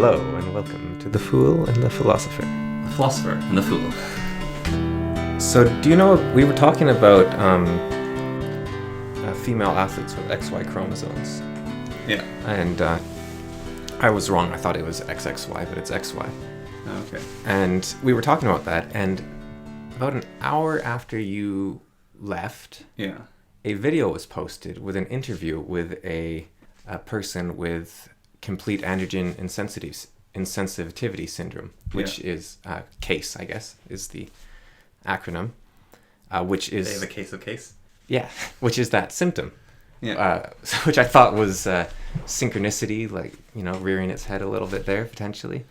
Hello and welcome to The Fool and the Philosopher. The Philosopher and The Fool. So, do you know, we were talking about female athletes with XY chromosomes. Yeah. And I was wrong. I thought it was XXY, but it's XY. Okay. And we were talking about that, and about an hour after you left, Yeah. a video was posted with an interview with a person with complete androgen insensitivity syndrome, which is CAIS, I guess, is the acronym, which is... They have a case of case? Yeah, which is that symptom. Yeah. Which I thought was synchronicity, like, rearing its head a little bit there, potentially.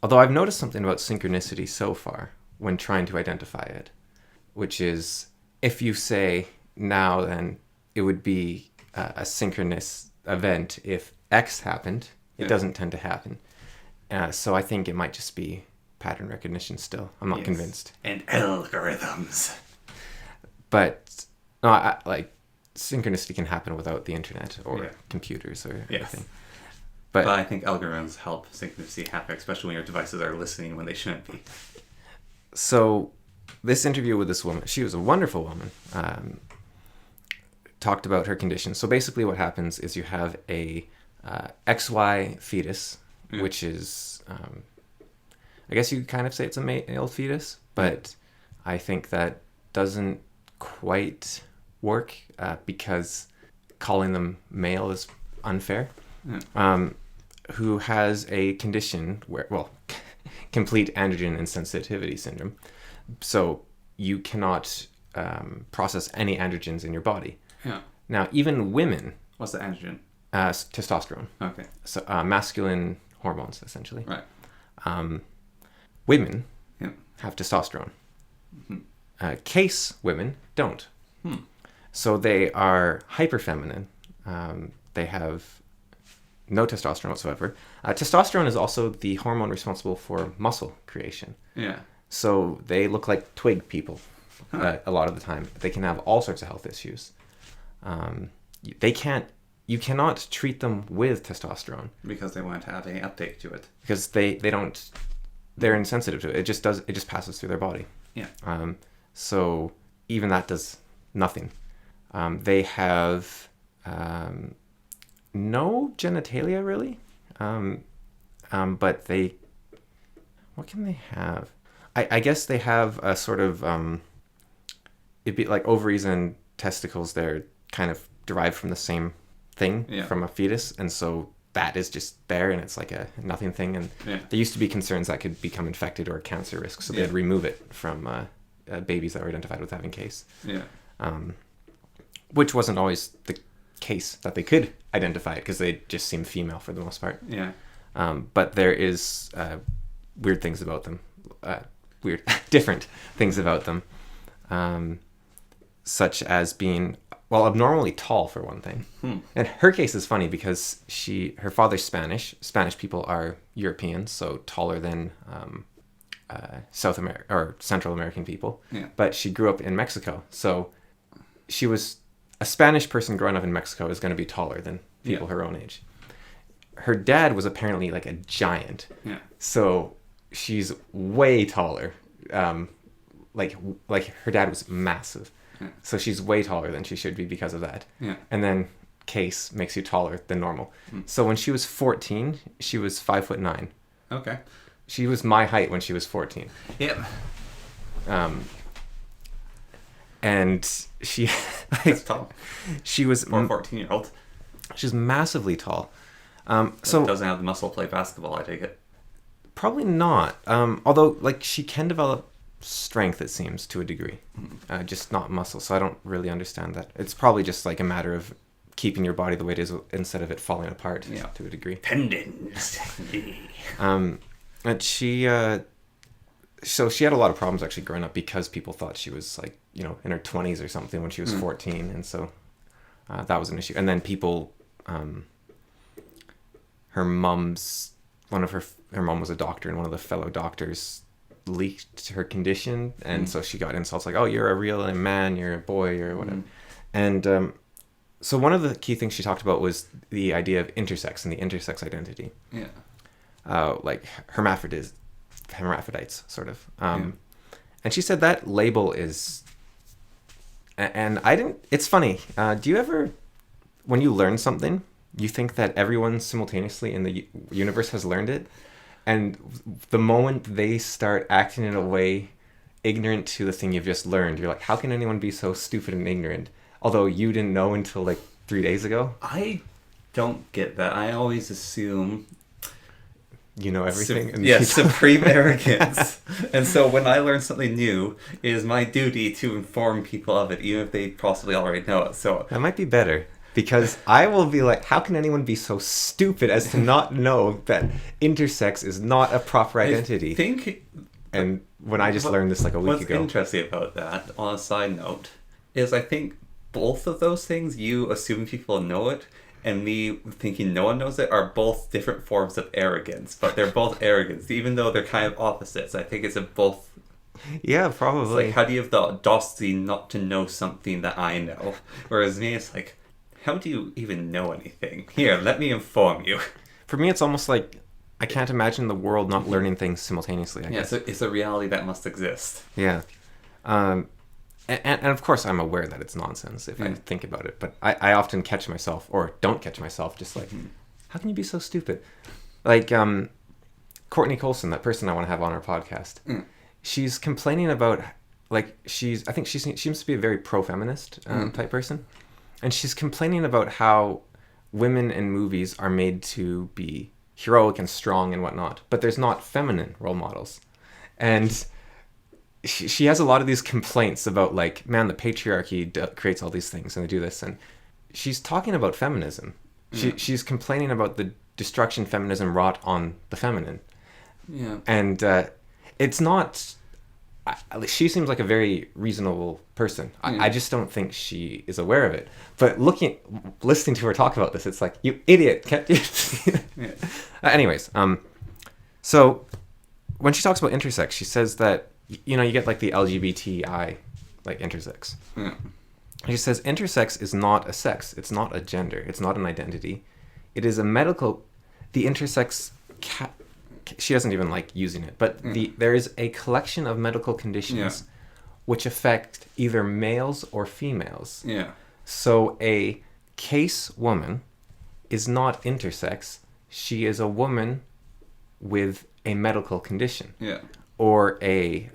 Although I've noticed something about synchronicity so far when trying to identify it, which is if you say now, then it would be a synchronous event if X happened. It doesn't tend to happen. So I think it might just be pattern recognition still. I'm not convinced. And algorithms. But no, like synchronicity can happen without the internet or computers or anything. But I think algorithms help synchronicity happen, especially when your devices are listening when they shouldn't be. So this interview with this woman, she was a wonderful woman, talked about her condition. So basically what happens is you have a XY fetus, which is, I guess you kind of say it's a male fetus, but I think that doesn't quite work because calling them male is unfair. Who has a condition where, complete androgen insensitivity syndrome. So you cannot process any androgens in your body. Yeah. Now, even women... What's the androgen? Testosterone. Okay. So masculine hormones, essentially. Right. Women have testosterone. Mm-hmm. CAIS women don't. So they are hyperfeminine. They have no testosterone whatsoever. Testosterone is also the hormone responsible for muscle creation. Yeah. So they look like twig people a lot of the time. They can have all sorts of health issues. You cannot treat them with testosterone Because they won't have any uptake to it. because they're insensitive to it. It just passes through their body. Yeah. So even that does nothing. They have no genitalia really, but what can they have? I guess they have a sort of it'd be like ovaries and testicles. They're kind of derived from the same thing from a fetus, and so that is just there, and it's like a nothing thing. And there used to be concerns that could become infected or a cancer risk, so they'd remove it from babies that were identified with having CAIS. Yeah. Which wasn't always the case that they could identify it because they just seem female for the most part. Yeah. But there is weird things about them, different things about them, such as being abnormally tall for one thing. And her case is funny because her father's Spanish. Spanish people are Europeans, so taller than South America or Central American people. Yeah. But she grew up in Mexico, so she was a Spanish person growing up in Mexico is going to be taller than people her own age. Her dad was apparently like a giant. Yeah. So she's way taller. Like her dad was massive. Yeah. So she's way taller than she should be because of that. Yeah. And then CAIS makes you taller than normal. So when she was 14, she was 5'9". Okay. She was my height when she was 14. Yep. And she... That's tall. She was... For a 14-year-old. She's massively tall. So doesn't have the muscle to play basketball, I take it. Probably not. Although, she can develop strength, it seems, to a degree. Just not muscle. So I don't really understand that. It's probably just like a matter of keeping your body the way it is instead of it falling apart to a degree. Tendons. And she... So she had a lot of problems actually growing up because people thought she was in her 20s or something when she was 14. And so that was an issue. And then people... her mom was a doctor, and one of the fellow doctors leaked her condition, and so she got insults like, "Oh, you're a real man, you're a boy, or whatever." And so one of the key things she talked about was the idea of intersex and the intersex identity. Yeah. like hermaphrodites, sort of. And she said that label is, and I didn't. It's funny. Do you ever, when you learn something, you think that everyone simultaneously in the universe has learned it, and the moment they start acting in a way ignorant to the thing you've just learned, you're like, how can anyone be so stupid and ignorant? Although you didn't know until like 3 days ago. I don't get that. I always assume you know everything. Supreme arrogance. And so when I learn something new, it is my duty to inform people of it, even if they possibly already know it. So that might be better. Because I will be like, how can anyone be so stupid as to not know that intersex is not a proper identity? And when I just learned this like a week ago. What's interesting about that, on a side note, is I think both of those things, you assuming people know it, and me thinking no one knows it, are both different forms of arrogance. But they're both arrogance, even though they're kind of opposites. I think it's a both... Yeah, probably. It's like, how do you have the audacity not to know something that I know? Whereas me, it's like... How do you even know anything? Here, let me inform you. For me, it's almost like I can't imagine the world not learning things simultaneously, I guess. So it's a reality that must exist. Yeah. And of course, I'm aware that it's nonsense if I think about it. But I often catch myself, or don't catch myself, just like, how can you be so stupid? Like, Courtney Coulson, that person I want to have on our podcast, she's complaining about, like, I think she seems to be a very pro-feminist type person. And she's complaining about how women in movies are made to be heroic and strong and whatnot, but there's not feminine role models. And she has a lot of these complaints about, like, man, the patriarchy creates all these things and they do this. And she's talking about feminism. She's complaining about the destruction feminism wrought on the feminine. Yeah. And it's not... She seems like a very reasonable person. I just don't think she is aware of it. But listening to her talk about this, it's like, you idiot! Can't you? Anyways, so when she talks about intersex, she says that, you know, you get like the LGBTI, like intersex. Yeah. She says intersex is not a sex. It's not a gender. It's not an identity. It is a medical... The intersex... She doesn't even like using it, but there is a collection of medical conditions which affect either males or females. Yeah. So a CAIS woman is not intersex. She is a woman with a medical condition. Yeah. Or a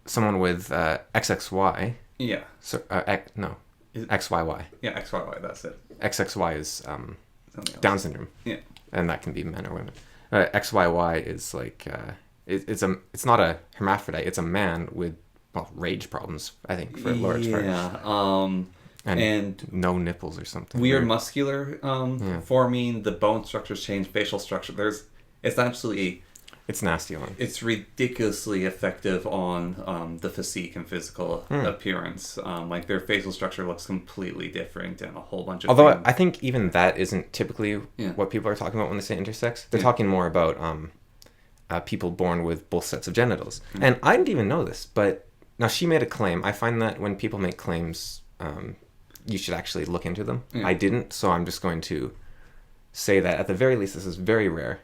someone with XXY. Yeah. So XYY. Yeah, XYY. That's it. XXY is Down syndrome. Yeah. And that can be men or women. XYY is like it's not a hermaphrodite. It's a man with rage problems, I think, for a large part. Yeah. And no nipples or something. Weird muscular forming. The bone structures change. Facial structure. It's nasty one. It's ridiculously effective on the physique and physical appearance. Like their facial structure looks completely different and a whole bunch of Although things. I think even that isn't typically what people are talking about when they say intersex. They're talking more about people born with both sets of genitals. And I didn't even know this, but now she made a claim. I find that when people make claims, you should actually look into them. I didn't, so I'm just going to say that at the very least this is very rare.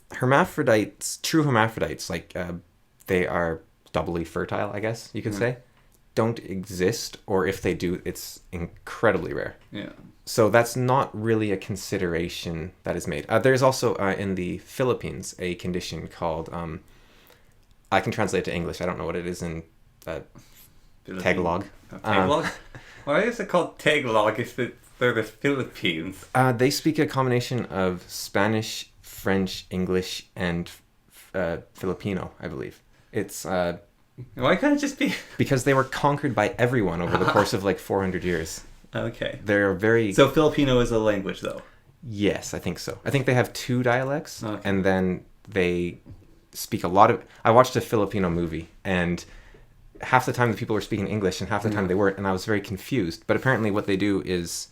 Hermaphrodites, true hermaphrodites, like they are doubly fertile, I guess you could say, don't exist, or if they do, it's incredibly rare. Yeah. So that's not really a consideration that is made. There's also in the Philippines a condition called, I can translate it to English. I don't know what it is in Tagalog. Tagalog? Why is it called Tagalog if they're the Philippines? They speak a combination of Spanish, French, English, and Filipino, I believe. It's why can't it just be? Because they were conquered by everyone over the course of like 400 years. Okay. They're very... So Filipino is a language, though? Yes, I think so. I think they have 2 dialects, and then they speak a lot of... I watched a Filipino movie, and half the time the people were speaking English, and half the time they weren't, and I was very confused. But apparently what they do is...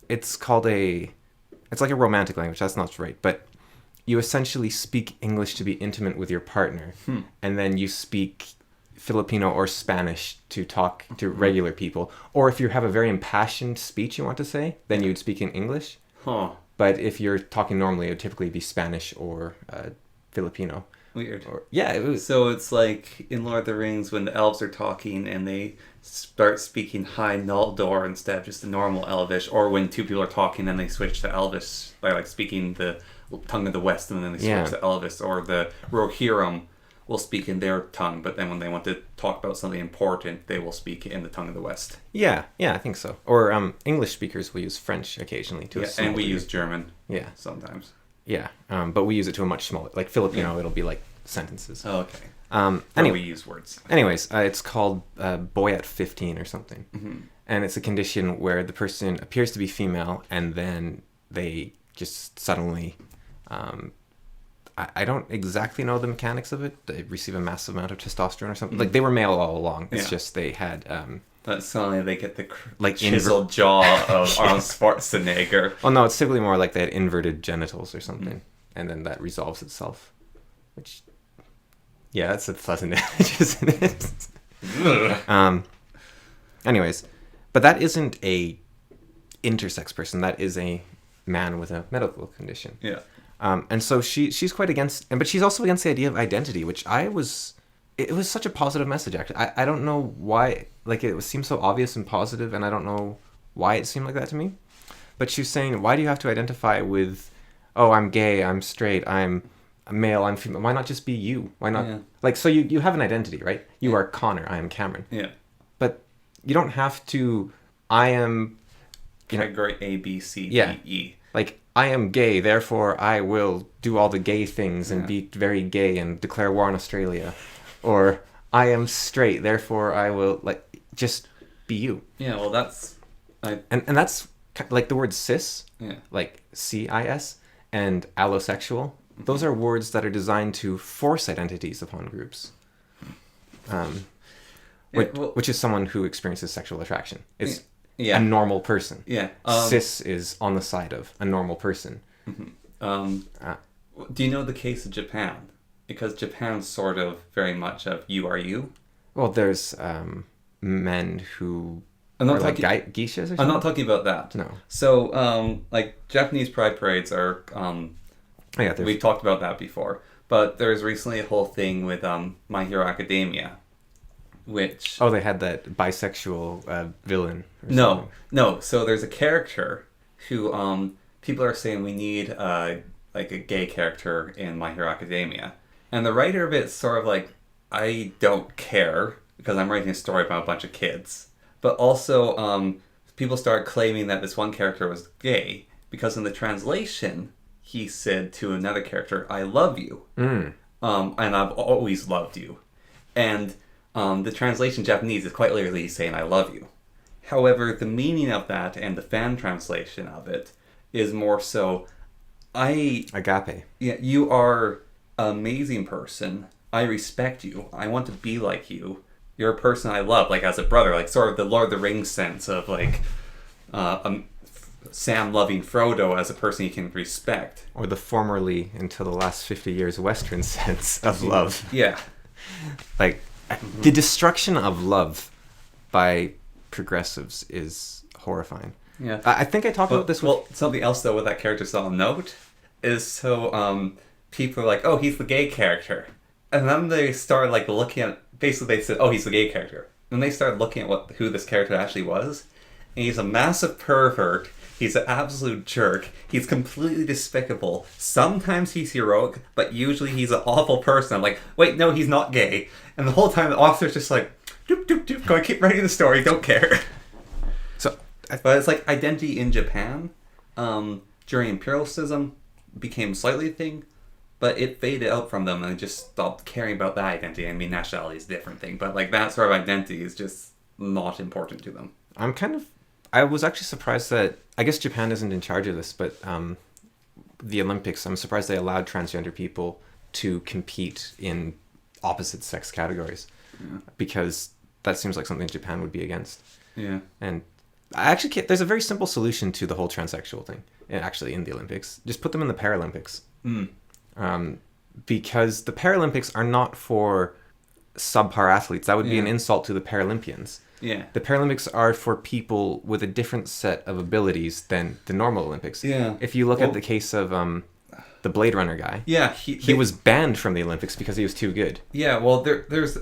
it's called a... It's like a romantic language, that's not right, but you essentially speak English to be intimate with your partner, and then you speak Filipino or Spanish to talk to regular people. Or if you have a very impassioned speech you want to say, then you'd speak in English. Huh. But if you're talking normally, it would typically be Spanish or Filipino. Weird. Yeah, it was. So it's like in Lord of the Rings when the elves are talking and they start speaking High Noldor instead of just the normal Elvish, or when two people are talking and they switch to Elvish by like speaking the tongue of the West and then they switch to Elvish, or the Rohirrim will speak in their tongue, but then when they want to talk about something important, they will speak in the tongue of the West. Yeah, I think so. Or English speakers will use French occasionally to a small and we degree. use German. Yeah, sometimes. Yeah, but we use it to a much smaller, like Filipino. It'll be like sentences. Oh, okay. Anyway, we use words. Anyways, it's called boy at 15 or something, and it's a condition where the person appears to be female and then they just suddenly. I don't exactly know the mechanics of it. They receive a massive amount of testosterone or something. Like they were male all along. It's just they had. But suddenly they get the like chiseled jaw of Arnold Schwarzenegger. Oh no, it's typically more like they had inverted genitals or something, and then that resolves itself. Which, yeah, that's a pleasant image, isn't it? Anyways, but that isn't a intersex person. That is a man with a medical condition. Yeah. And so she's quite against, but she's also against the idea of identity, which it was such a positive message, actually. I don't know why, like, it seemed so obvious and positive, and I don't know why it seemed like that to me. But she's saying, why do you have to identify with, oh, I'm gay, I'm straight, I'm a male, I'm female. Why not just be you? Why not? Yeah. Like, so you have an identity, right? You are Connor, I am Cameron. Yeah. But you don't have to, I am... Category A, B, C, D, E. Like, I am gay, therefore I will do all the gay things and be very gay and declare war on Australia. Or, I am straight, therefore I will, like, just be you. Yeah, well, that's... And that's, like, the word cis, like CIS, and allosexual. Those are words that are designed to force identities upon groups. Which is someone who experiences sexual attraction. It's a normal person. Yeah. Cis is on the side of a normal person. Do you know the case of Japan? Because Japan's sort of very much of you are you. Well, there's men who are like geishas or something? I'm not talking about that. No. So, like, Japanese pride parades are... we've talked about that before. But there's recently a whole thing with My Hero Academia, which... Oh, they had that bisexual villain. No. So there's a character who people are saying we need like a gay character in My Hero Academia. And the writer of it's sort of like, I don't care because I'm writing a story about a bunch of kids. But also people start claiming that this one character was gay because in the translation he said to another character, I love you. And I've always loved you. And the translation in Japanese is quite literally saying, I love you. However, the meaning of that and the fan translation of it is more so, agape. Yeah, you are an amazing person. I respect you. I want to be like you. You're a person I love, like as a brother, like sort of the Lord of the Rings sense of like Sam loving Frodo as a person he can respect. Or the formerly, until the last 50 years, Western sense of love. Yeah. Like, the destruction of love by progressives is horrifying. Yeah. I think I talked about this with... Well, something else, though, with that character still note is so people are like, oh, he's the gay character. And then they started, like, looking at... Basically, they said, oh, he's the gay character. And they started looking at who this character actually was. And he's a massive pervert. He's an absolute jerk. He's completely despicable. Sometimes he's heroic, but usually he's an awful person. I'm like, wait, no, he's not gay. And the whole time the author's just like, doop, doop, doop, go keep writing the story, don't care. But it's like identity in Japan during imperialism became slightly a thing, but it faded out from them and they just stopped caring about that identity. I mean, nationality is a different thing, but like that sort of identity is just not important to them. I was actually surprised that, I guess Japan isn't in charge of this, but the Olympics, I'm surprised they allowed transgender people to compete in opposite sex categories, because that seems like something Japan would be against. Yeah. And there's a very simple solution to the whole transsexual thing, actually, in the Olympics. Just put them in the Paralympics. Because the Paralympics are not for subpar athletes. That would be an insult to the Paralympians. Yeah. The Paralympics are for people with a different set of abilities than the normal Olympics. Yeah. If you look at the case of the Blade Runner guy, Yeah, he was banned from the Olympics because he was too good. Yeah, well,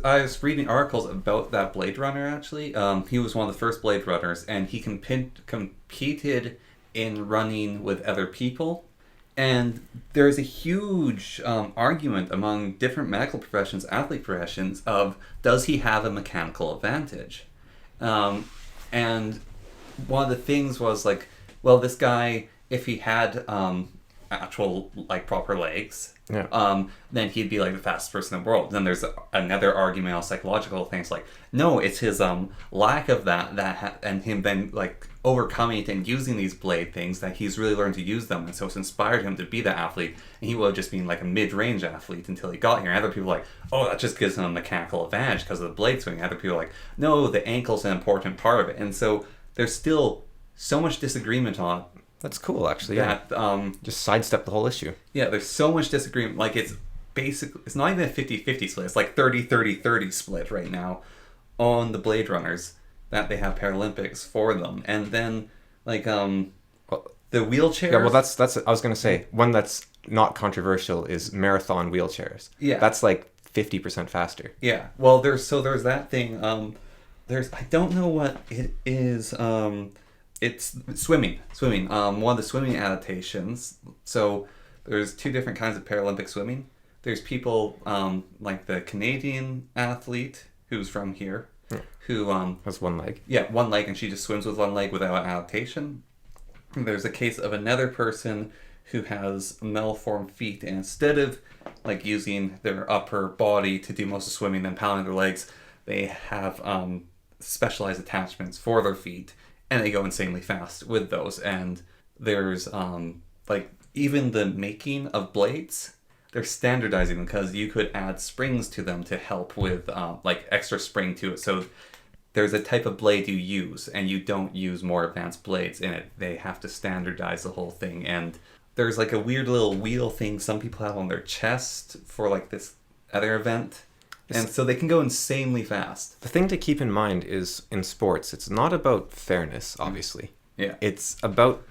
I was reading articles about that Blade Runner, actually. He was one of the first Blade Runners, and he competed in running with other people. And there's a huge argument among different medical professions, athlete professions, of does he have a mechanical advantage? And one of the things was like, well, this guy, if he had actual like proper legs, then he'd be like the fastest person in the world. Then there's another argument on psychological things like, no, it's his lack of that and him then like overcoming it and using these blade things that he's really learned to use them, and so it's inspired him to be that athlete. And he would have just been like a mid-range athlete until he got here. And other people are like, oh, that just gives him a mechanical advantage because of the blade swing. Other people are like, no, the ankle's an important part of it. And so there's still so much disagreement on That's cool, actually. that. Just sidestep the whole issue. Yeah, there's so much disagreement. Like, it's basically, it's not even a 50-50 split. It's like 30-30-30 split right now on the Blade Runners that they have Paralympics for them. And then, like, the wheelchairs. Yeah, well, that's I was going to say, one that's not controversial is marathon wheelchairs. Yeah. That's like 50% faster. Yeah. Well, there's that thing. I don't know what it is. It's swimming. One of the swimming adaptations. So there's two different kinds of Paralympic swimming. There's people like the Canadian athlete who's from here, who has one leg. Yeah, one leg, and she just swims with one leg without adaptation. And there's a case of another person who has malformed feet, and instead of like using their upper body to do most of swimming and pounding their legs, they have specialized attachments for their feet, and they go insanely fast with those. And there's like even the making of blades, they're standardizing them because you could add springs to them to help with like extra spring to it. So there's a type of blade you use, and you don't use more advanced blades in it. They have to standardize the whole thing. And there's like a weird little wheel thing some people have on their chest for like this other event. And so they can go insanely fast. The thing to keep in mind is in sports, it's not about fairness, obviously. Yeah. It's about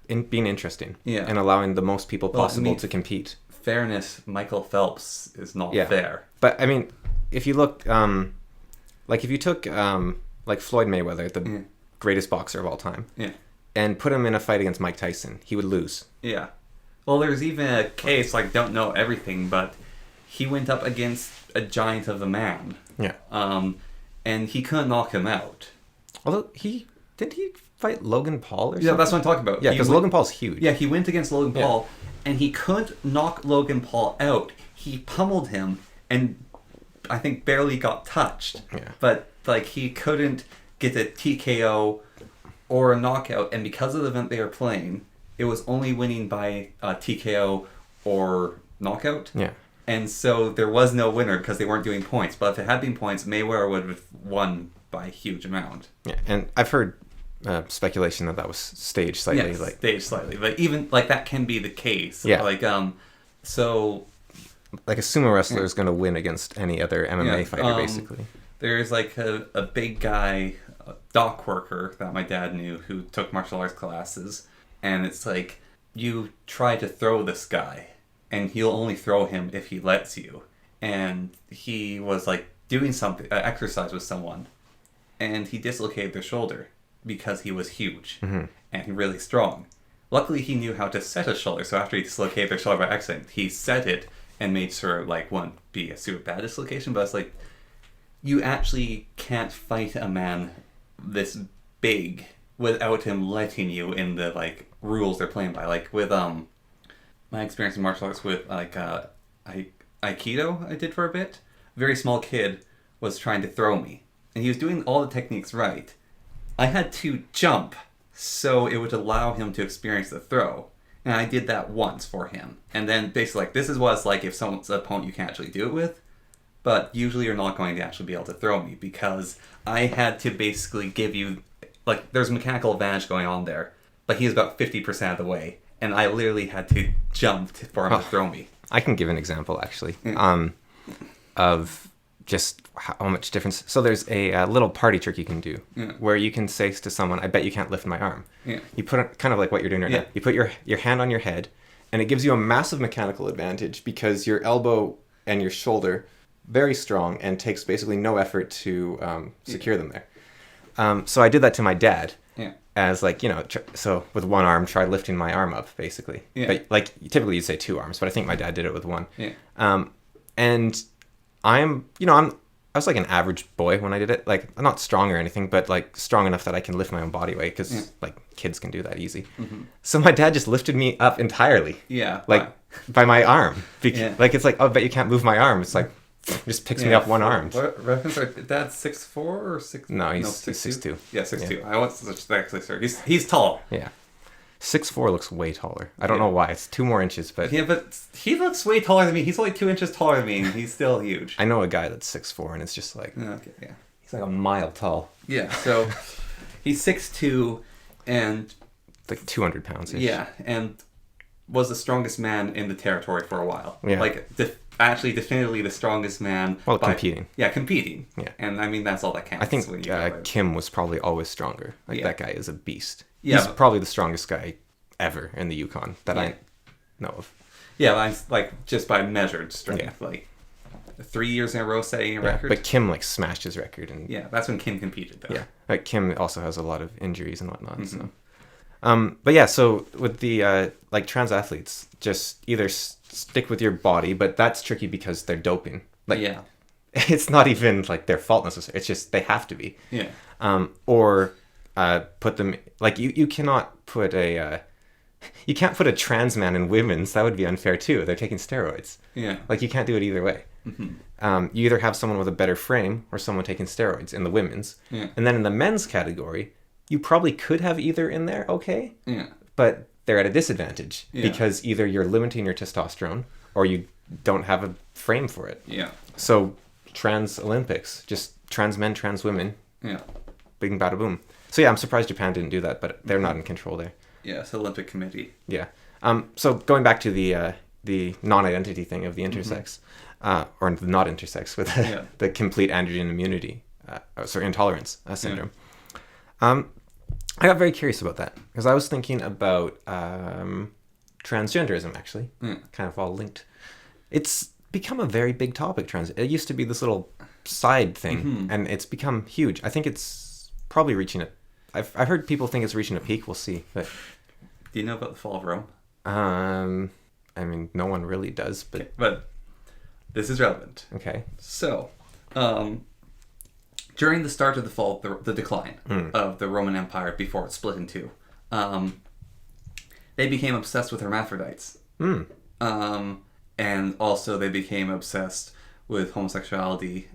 being interesting and allowing the most people possible to compete. Fairness, Michael Phelps is not fair. But I mean, if you look, like if you took like Floyd Mayweather, the greatest boxer of all time, and put him in a fight against Mike Tyson, he would lose. Yeah. Well, there's even a case, like, don't know everything, but he went up against a giant of a man. Yeah. And he couldn't knock him out. Although he fight Logan Paul or something? Yeah, that's what I'm talking about. Yeah, because Logan Paul's huge. Yeah, he went against Logan Paul, and he couldn't knock Logan Paul out. He pummeled him, and I think barely got touched. Yeah. But like he couldn't get a TKO or a knockout, and because of the event they were playing, it was only winning by TKO or knockout. Yeah. And so there was no winner because they weren't doing points. But if it had been points, Mayweather would have won by a huge amount. Yeah, and I've heard speculation that was staged slightly. Yes, staged slightly. But even like that can be the case. Yeah. Like so. Like a sumo wrestler is going to win against any other MMA fighter, basically. There's like a big guy, a dock worker that my dad knew who took martial arts classes, and it's like you try to throw this guy, and he'll only throw him if he lets you. And he was like doing something, exercise with someone, and he dislocated their shoulder because he was huge and really strong. Luckily, he knew how to set a shoulder, so after he dislocated their shoulder by accident, he set it and made sure, like, wouldn't be a super bad dislocation. But it's like, you actually can't fight a man this big without him letting you in the, like, rules they're playing by. Like, with, my experience in martial arts with, like, Aikido I did for a bit. A very small kid was trying to throw me. And he was doing all the techniques right. I had to jump so it would allow him to experience the throw. And I did that once for him. And then basically, like, this is what it's like if someone's an opponent you can't actually do it with. But usually you're not going to actually be able to throw me because I had to basically give you, like, there's a mechanical advantage going on there. But he's about 50% of the way. And I literally had to jump for him to throw me. I can give an example, actually, of just how much difference. So there's a little party trick you can do where you can say to someone, I bet you can't lift my arm. Yeah. You put it kind of like what you're doing right now. You put your hand on your head, and it gives you a massive mechanical advantage because your elbow and your shoulder very strong and takes basically no effort to secure them there. So I did that to my dad. Yeah. As like, so with one arm, try lifting my arm up, basically. Yeah. But like typically you'd say two arms, but I think my dad did it with one. Yeah. And I was like an average boy when I did it. Like, I'm not strong or anything, but like strong enough that I can lift my own body weight because like kids can do that easy. Mm-hmm. So my dad just lifted me up entirely. Yeah. Like by my arm. Yeah. Like, it's like, oh, I bet you can't move my arm. It's like, just picks me up one arm. What reference are Dad's 6'4" or 6'? No, he's 6'2". Yeah, 6'2". I was actually sorry. He's tall. Yeah. 6'4" looks way taller. I don't know why. It's 2 more inches, but... Yeah, but he looks way taller than me. He's only 2 inches taller than me, and he's still huge. I know a guy that's 6'4", and it's just like... Okay, yeah. He's like a mile tall. Yeah, so he's 6'2", and... Like 200 pounds. Yeah, and was the strongest man in the territory for a while. Yeah. Like, actually definitively the strongest man. Well, competing. Yeah, competing. Yeah. And I mean, that's all that counts. I think Kim was probably always stronger. Like, that guy is a beast. Yeah, he's probably the strongest guy ever in the Yukon that I know of. Yeah, like just by measured strength, like 3 years in a row setting a record. But Kim like smashed his record, and that's when Kim competed, though. Yeah, like Kim also has a lot of injuries and whatnot. Mm-hmm. So, but yeah, so with the like trans athletes, just either stick with your body, but that's tricky because they're doping. Like, it's not even like their fault necessarily. It's just they have to be. Yeah. Or put them like you cannot put a you can't put a trans man in women's. That would be unfair too. They're taking steroids. Yeah. Like, you can't do it either way. Mm-hmm. You either have someone with a better frame or someone taking steroids in the women's. Yeah. And then in the men's category, you probably could have either in there, okay? Yeah. But they're at a disadvantage because either you're limiting your testosterone or you don't have a frame for it. Yeah. So trans Olympics, just trans men, trans women. Yeah. Bing, bada, boom. So yeah, I'm surprised Japan didn't do that, but they're not in control there. Yeah, it's the Olympic Committee. Yeah. So going back to the non-identity thing of the intersex, or the not intersex with the complete androgen immunity, intolerance syndrome. I got very curious about that because I was thinking about transgenderism, actually, kind of all linked. It's become a very big topic. It used to be this little side thing, and it's become huge. I think it's probably reaching it. I've heard people think it's reaching a peak. We'll see. But do you know about the fall of Rome? I mean, no one really does, but okay, but this is relevant. Okay. So, during the start of the fall, the decline of the Roman Empire before it split in two, they became obsessed with hermaphrodites. And also they became obsessed with homosexuality,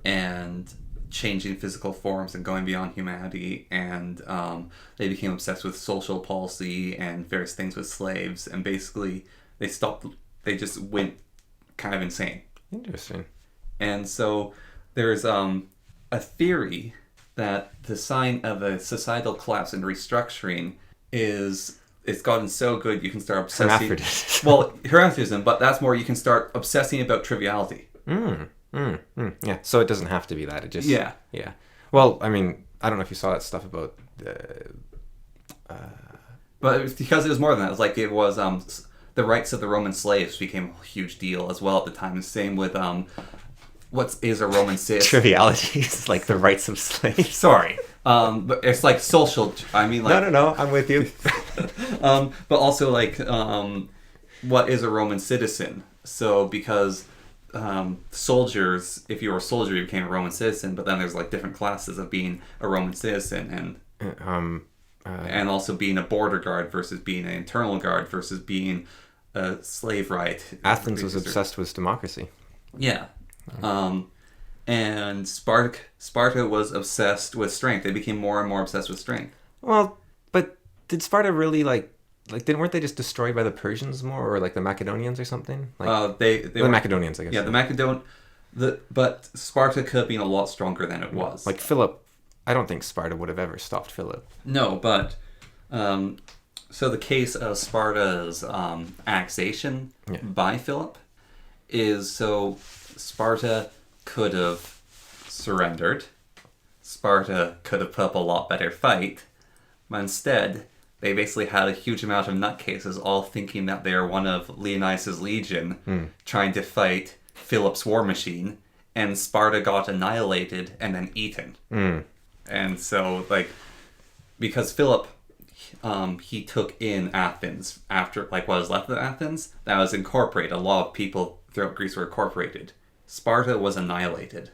and changing physical forms and going beyond humanity, and they became obsessed with social policy and various things with slaves, and basically they just went kind of insane. Interesting. And so there's a theory that the sign of a societal collapse and restructuring is it's gotten so good you can start obsessing. Well, hermaphroditism, but that's more you can start obsessing about triviality. Yeah, so it doesn't have to be that. It just yeah. Well, I mean, I don't know if you saw that stuff about but it was because it was more than that. It was like it was the rights of the Roman slaves became a huge deal as well at the time. The same with what is a Roman citizen? Trivialities like the rights of slaves. Sorry, but it's like social. I mean, like no, I'm with you. But also like what is a Roman citizen? So because soldiers, if you were a soldier, you became a Roman citizen. But then there's like different classes of being a Roman citizen, and also being a border guard versus being an internal guard versus being a slave right. Athens was obsessed with democracy. Yeah. And Sparta was obsessed with strength. They became more and more obsessed with strength. Well, but did Sparta really weren't they just destroyed by the Persians more, or like the Macedonians or something? Like, the Macedonians, I guess. Yeah, but Sparta could have been a lot stronger than it was. Like Philip, I don't think Sparta would have ever stopped Philip. No, but so the case of Sparta's annexation by Philip is so Sparta could have surrendered. Sparta could have put up a lot better fight. But instead, they basically had a huge amount of nutcases all thinking that they're one of Leonidas' legion trying to fight Philip's war machine, and Sparta got annihilated and then eaten. And so, like, because Philip, he took in Athens after, like, what was left of Athens, that was incorporated. A lot of people throughout Greece were incorporated. Sparta was annihilated.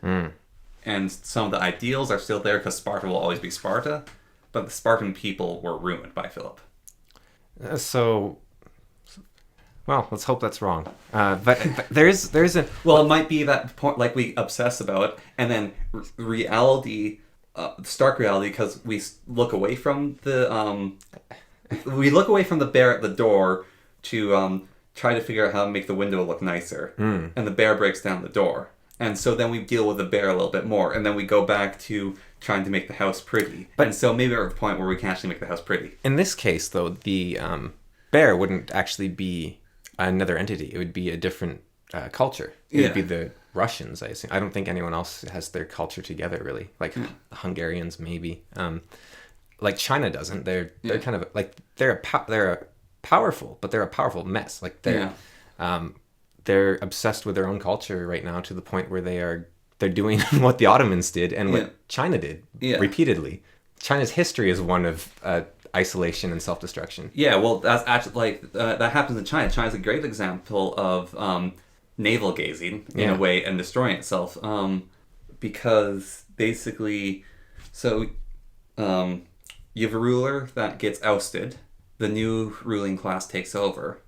And some of the ideals are still there because Sparta will always be Sparta, but the Spartan people were ruined by Philip. Well, let's hope that's wrong. But there's a... Well, it might be that point, like, we obsess about it, and then reality, stark reality, because we look away from the... we look away from the bear at the door to try to figure out how to make the window look nicer. And the bear breaks down the door. And so then we deal with the bear a little bit more, and then we go back to trying to make the house pretty. And so maybe we're at the point where we can actually make the house pretty. In this case, though, the bear wouldn't actually be another entity. It would be a different culture. It would be the Russians, I assume. I don't think anyone else has their culture together, really. Like the Hungarians, maybe. Like China doesn't. They're kind of like they're powerful, but they're a powerful mess. Like they're obsessed with their own culture right now to the point where they're doing what the Ottomans did and what China did repeatedly. China's history is one of isolation and self-destruction. Yeah, well, that's actually like that happens in China. China's a great example of navel gazing in a way and destroying itself, because basically, so you have a ruler that gets ousted, the new ruling class takes over.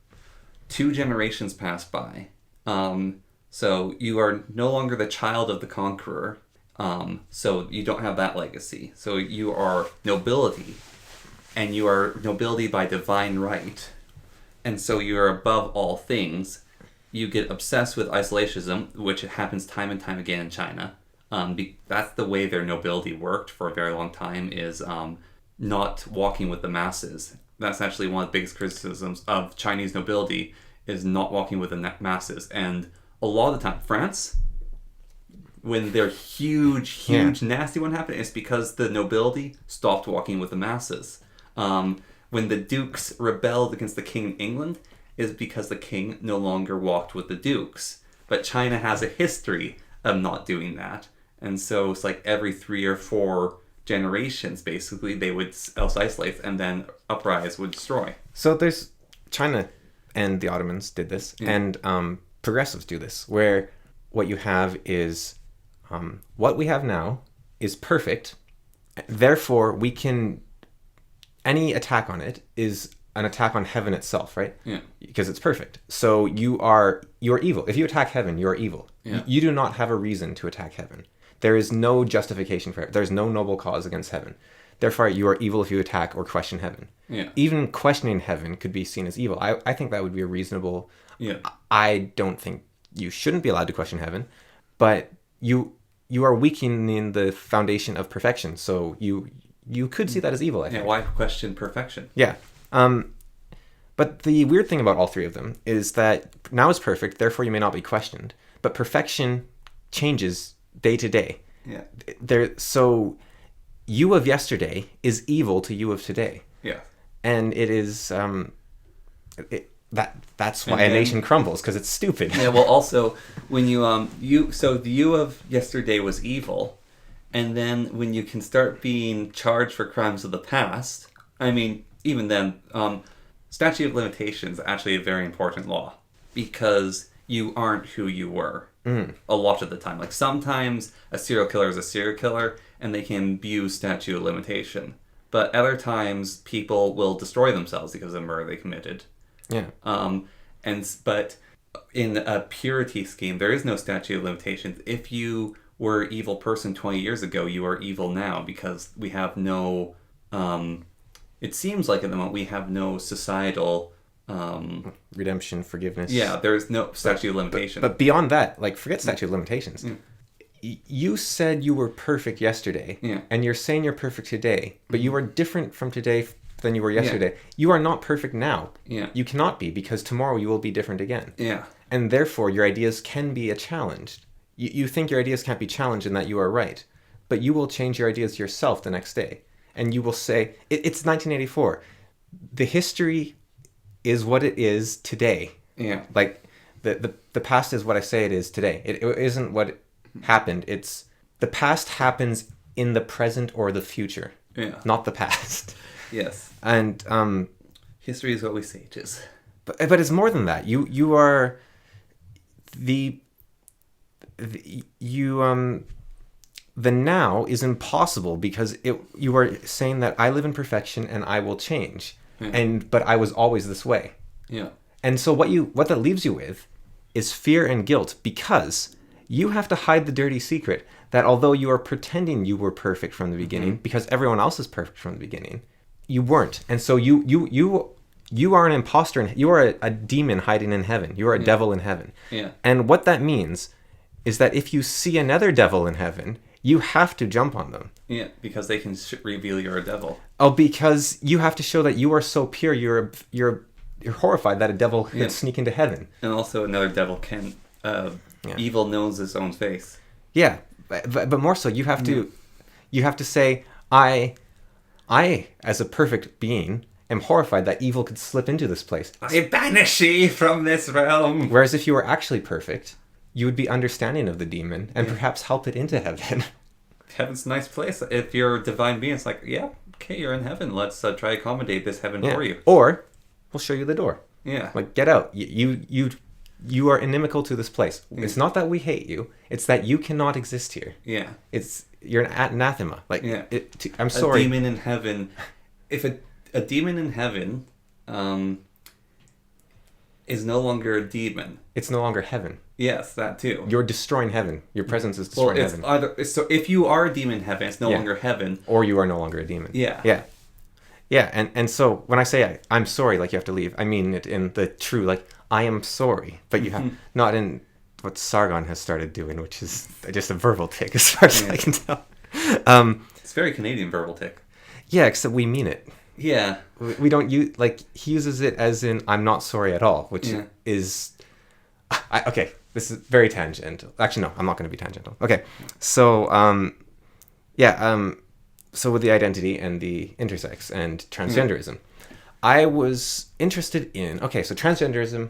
2 generations pass by. So you are no longer the child of the conqueror. So you don't have that legacy. So you are nobility. And you are nobility by divine right. And so you are above all things. You get obsessed with isolationism, which happens time and time again in China. That's the way their nobility worked for a very long time, is not walking with the masses. That's actually one of the biggest criticisms of Chinese nobility, is not walking with the masses. And a lot of the time, France, when their huge, nasty one happened, it's because the nobility stopped walking with the masses. When the dukes rebelled against the king in England, is because the king no longer walked with the dukes. But China has a history of not doing that. And so it's like every 3 or 4 generations, basically, they would isolate and then uprise would destroy. So there's China and the Ottomans did this, and progressives do this, where what you have is what we have now is perfect, therefore we can, any attack on it is an attack on heaven itself, right? Yeah. Because it's perfect. So you're evil. If you attack heaven, you're evil. Yeah. You do not have a reason to attack heaven. There is no justification for it. There's no noble cause against heaven. Therefore, you are evil if you attack or question heaven. Yeah. Even questioning heaven could be seen as evil. I think that would be a reasonable... Yeah. I don't think you shouldn't be allowed to question heaven, but you are weakening the foundation of perfection. So you could see that as evil, I think. Yeah, why question perfection? Yeah. But the weird thing about all 3 of them is that now is perfect, therefore you may not be questioned. But perfection changes day to day. Yeah. So you of yesterday is evil to you of today. Yeah. And it is that's why a nation crumbles, because it's stupid. Yeah, well, also when the you of yesterday was evil, and then when you can start being charged for crimes of the past, I mean, even then, statute of limitations is actually a very important law, because you aren't who you were a lot of the time. Like, sometimes a serial killer is a serial killer and they can abuse statute of limitation, but other times people will destroy themselves because of murder they committed. Yeah. But in a purity scheme, there is no statute of limitations. If you were an evil person 20 years ago, you are evil now, because we have no, it seems like at the moment we have no societal redemption, forgiveness. Yeah, there's no statute of limitation. But beyond that, like, forget statute of limitations. You said you were perfect yesterday, and you're saying you're perfect today, but you are different from today than you were yesterday. You are not perfect now. You cannot be, because tomorrow you will be different again. And therefore your ideas can be challenged. You think your ideas can't be challenged and that you are right, but you will change your ideas yourself the next day. And you will say, it's 1984. The history is what it is today. Yeah. Like, the past is what I say it is today. It isn't what happened. It's the past happens in the present or the future. Yeah. Not the past. Yes. And history is what we say it is. But it's more than that. You are the now is impossible because you are saying that I live in perfection and I will change. Yeah. But I was always this way. Yeah. And so what that leaves you with is fear and guilt, because you have to hide the dirty secret that although you are pretending you were perfect from the beginning, because everyone else is perfect from the beginning, you weren't. And so you are an imposter, and you are a demon hiding in heaven. You are a devil in heaven. Yeah. And what that means is that if you see another devil in heaven, you have to jump on them. Yeah, because they can reveal you're a devil. Oh, because you have to show that you are so pure, you're horrified that a devil could sneak into heaven. And also another devil can... Evil knows his own face. Yeah, but more so, you have to say, I, as a perfect being, am horrified that evil could slip into this place. I banish ye from this realm. Whereas if you were actually perfect, you would be understanding of the demon and perhaps help it into heaven. Heaven's a nice place. If you're a divine being, it's like, yeah, okay, you're in heaven. Let's try to accommodate this heaven for you. Or we'll show you the door. Yeah. Like, get out. You are inimical to this place. It's not that we hate you. It's that you cannot exist here. Yeah. You're an anathema. Like, I'm sorry. A demon in heaven. If a demon in heaven is no longer a demon. It's no longer heaven. Yes, that too. You're destroying heaven. Your presence is destroying heaven. So if you are a demon in heaven, it's no longer heaven. Or you are no longer a demon. Yeah. Yeah. Yeah, and so when I say I'm sorry, like you have to leave, I mean it in the true, like, I am sorry, but you have not in what Sargon has started doing, which is just a verbal tick, as far as I can tell. It's very Canadian verbal tick. Yeah, except we mean it. Yeah. We don't use, like, he uses it as in I'm not sorry at all, which is, okay, this is very tangential. Actually, no, I'm not going to be tangential. Okay, so, so with the identity and the intersex and transgenderism, I was interested in, okay, so transgenderism,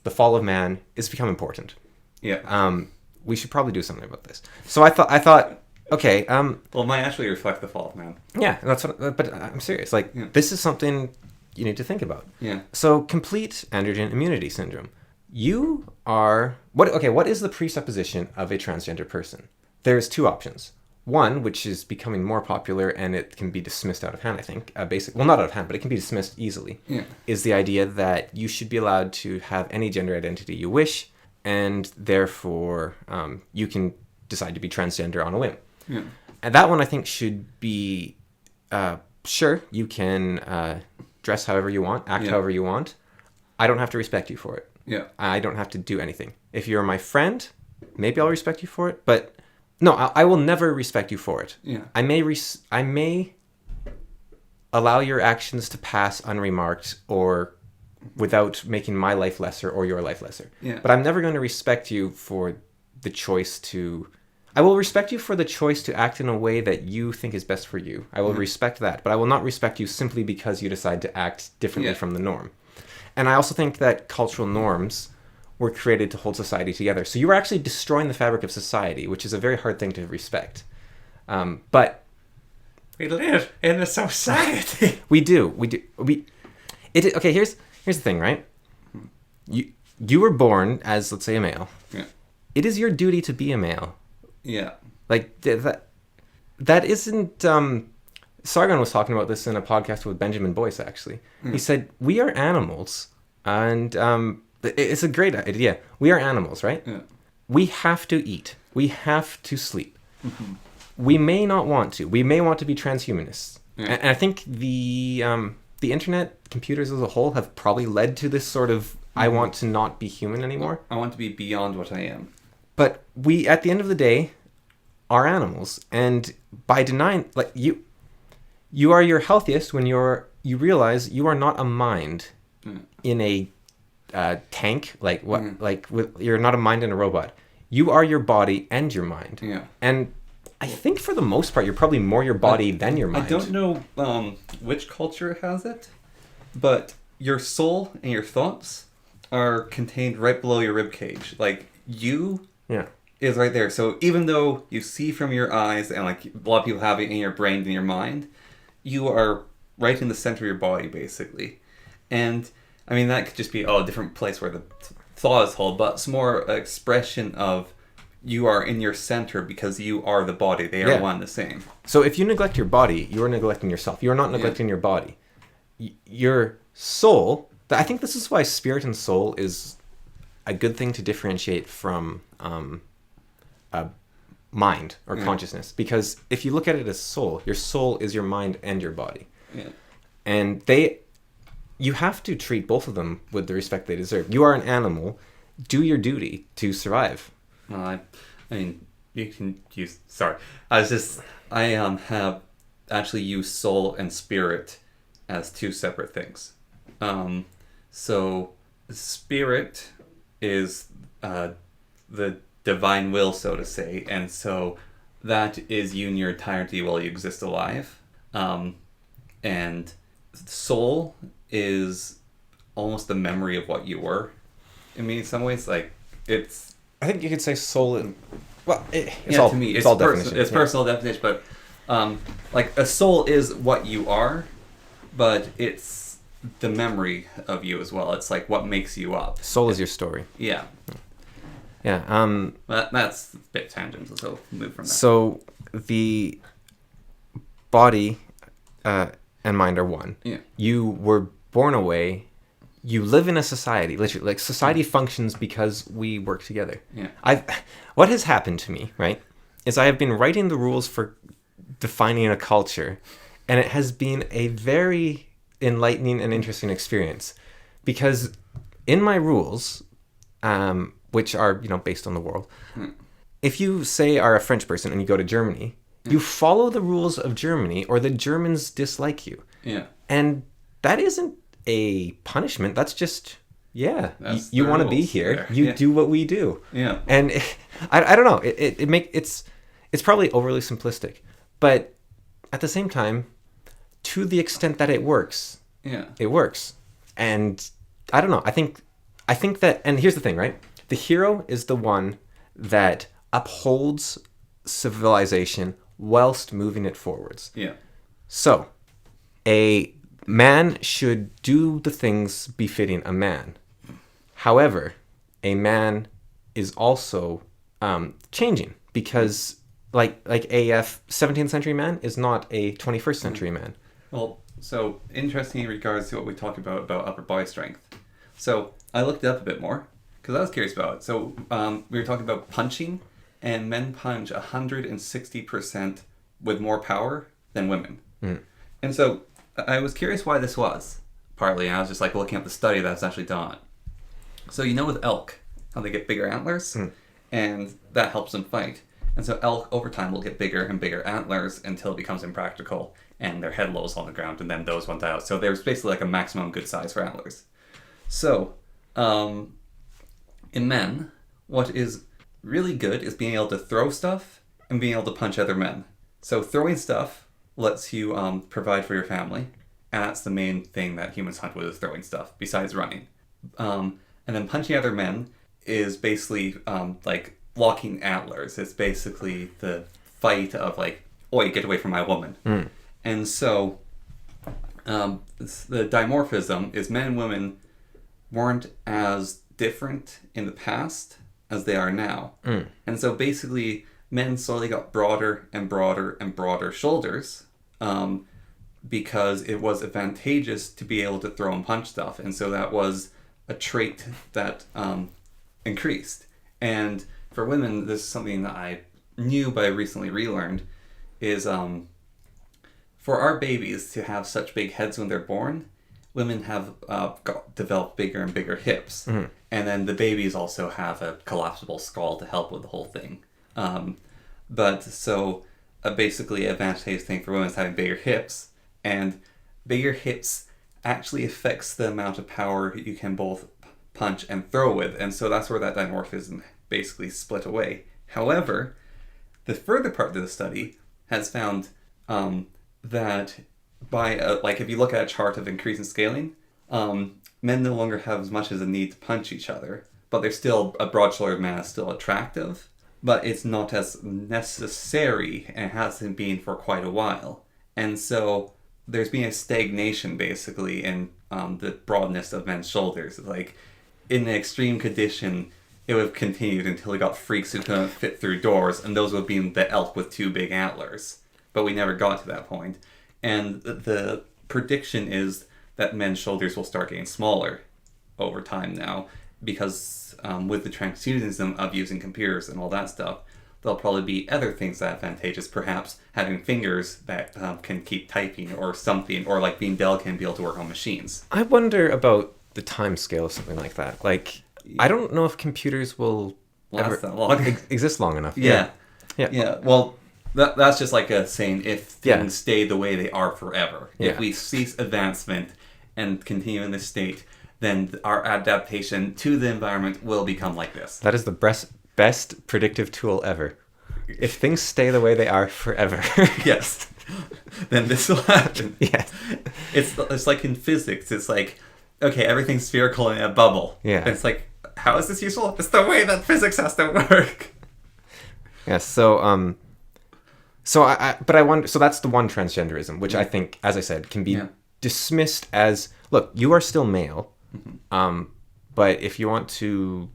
the fall of man, is become important. Yeah. We should probably do something about this. So I thought, okay. Well, it might actually reflect the fall of man. Yeah, that's what. But I'm serious. Like, this is something you need to think about. Yeah. So complete androgen immunity syndrome. You are what is the presupposition of a transgender person? There's two options. One, which is becoming more popular and it can be dismissed out of hand, I think. Well, not out of hand, but it can be dismissed easily. Yeah. Is the idea that you should be allowed to have any gender identity you wish, and therefore you can decide to be transgender on a whim. Yeah. And that one, I think, should be, sure, you can dress however you want, act however you want. I don't have to respect you for it. Yeah. I don't have to do anything. If you're my friend, maybe I'll respect you for it, but no, I will never respect you for it. Yeah. I may allow your actions to pass unremarked or without making my life lesser or your life lesser. Yeah. But I'm never going to respect you for the choice to... I will respect you for the choice to act in a way that you think is best for you. I will respect that, but I will not respect you simply because you decide to act differently from the norm. And I also think that cultural norms were created to hold society together. So you were actually destroying the fabric of society, which is a very hard thing to respect. But we live in a society. We do. Okay, here's the thing, right? You were born as, let's say, a male. Yeah. It is your duty to be a male. Yeah. Like that isn't. Sargon was talking about this in a podcast with Benjamin Boyce. Actually, he said we are animals, and it's a great idea. We are animals, right? Yeah. We have to eat. We have to sleep. Mm-hmm. We may not want to. We may want to be transhumanists. Yeah. And I think the internet, computers as a whole, have probably led to this sort of I want to not be human anymore. I want to be beyond what I am. But we, at the end of the day, are animals, and by denying, like you are your healthiest when you realize you are not a mind in a tank. Like what? Like you're not a mind in a robot. You are your body and your mind. Yeah. And I think for the most part, you're probably more your body than your mind. I don't know which culture has it, but your soul and your thoughts are contained right below your rib cage. Like, you is right there. So even though you see from your eyes, and like a lot of people have it in your brain and your mind, you are right in the center of your body, basically. And I mean, that could just be a different place where the thought is held, but it's more an expression of you are in your center because you are the body. They are one and the same. So if you neglect your body, you are neglecting yourself. You are not neglecting your body. Your soul, I think this is why spirit and soul is a good thing to differentiate from mind or consciousness. Because if you look at it as soul, your soul is your mind and your body. Yeah. And you have to treat both of them with the respect they deserve. You are an animal. Do your duty to survive. I mean, you can use... Sorry. I have actually used soul and spirit as two separate things. So, spirit is the divine will, so to say, and so that is you in your entirety while you exist alive. And soul is almost the memory of what you were. I mean, in some ways, like, it's... I think you could say soul in... Well, to me, it's all definition. It's personal definition, but, like, a soul is what you are, but it's the memory of you as well. It's, like, what makes you up. Soul is your story. Yeah. Yeah. That's a bit tangential, so we'll move from that. So, the body and mind are one. Yeah. You were born away. You live in a society. Literally, like, society functions because we work together. Yeah. What has happened to me, right, is I have been writing the rules for defining a culture, and it has been a very enlightening and interesting experience, because in my rules, which are, based on the world, if you, say, are a French person and you go to Germany, you follow the rules of Germany, or the Germans dislike you. Yeah. And that isn't a punishment. That's just, you want to be here. You do what we do. Yeah. And I don't know. It's probably overly simplistic, but at the same time, to the extent that it works, it works. And I don't know. I think that, and here's the thing, right? The hero is the one that upholds civilization whilst moving it forwards. Yeah. So, a man should do the things befitting a man. However, a man is also changing, because like a 17th century man is not a 21st century man. Well, so interesting in regards to what we talked about upper body strength. So I looked it up a bit more because I was curious about it. So we were talking about punching, and men punch 160% with more power than women. And so I was curious why this was. Partly, I was just like looking at the study that was actually done. So with elk, how they get bigger antlers, and that helps them fight. And so elk over time will get bigger and bigger antlers until it becomes impractical and their head lowers on the ground, and then those went out. So there's basically like a maximum good size for antlers. So in men, what is really good is being able to throw stuff and being able to punch other men. So throwing stuff lets you provide for your family, and that's the main thing that humans hunt with, is throwing stuff, besides running. And then punching other men is basically like locking antlers. It's basically the fight of like, oi, get away from my woman. And so the dimorphism is men and women weren't as different in the past as they are now. And so basically men slowly got broader and broader and broader shoulders because it was advantageous to be able to throw and punch stuff. And so that was a trait that increased. And for women, this is something that I knew but I recently relearned, is for our babies to have such big heads when they're born, women have developed bigger and bigger hips. And then the babies also have a collapsible skull to help with the whole thing. But so basically an advantageous thing for women is having bigger hips, and bigger hips actually affects the amount of power you can both punch and throw with. And so that's where that dimorphism basically split away. However, the further part of the study has found that by like if you look at a chart of increasing scaling, men no longer have as much as a need to punch each other, but they're still, a broad-shouldered man is still attractive, but it's not as necessary and hasn't been for quite a while. And so there's been a stagnation basically in the broadness of men's shoulders. Like in the extreme condition, it would have continued until we got freaks who couldn't fit through doors, and those would have been the elk with 2 big antlers. But we never got to that point. And the prediction is that men's shoulders will start getting smaller over time now, because with the transhumanism of using computers and all that stuff, there'll probably be other things that are advantageous, perhaps having fingers that can keep typing or something, or like being delicate and be able to work on machines. I wonder about the time scale of something like that. Like, I don't know if computers will last that long. Exist long enough. Yeah. Yeah. Well, that's just like a saying, if things stay the way they are forever. Yeah. If we cease advancement and continue in this state, then our adaptation to the environment will become like this. That is the best predictive tool ever. If things stay the way they are forever. Yes. Then this will happen. Yes. It's like in physics. It's like, okay, everything's spherical in a bubble. Yeah. And it's like, how is this useful? It's the way that physics has to work. Yes. So I wonder. So that's the one transgenderism, which I think, as I said, can be dismissed as, look, you are still male, but if you want to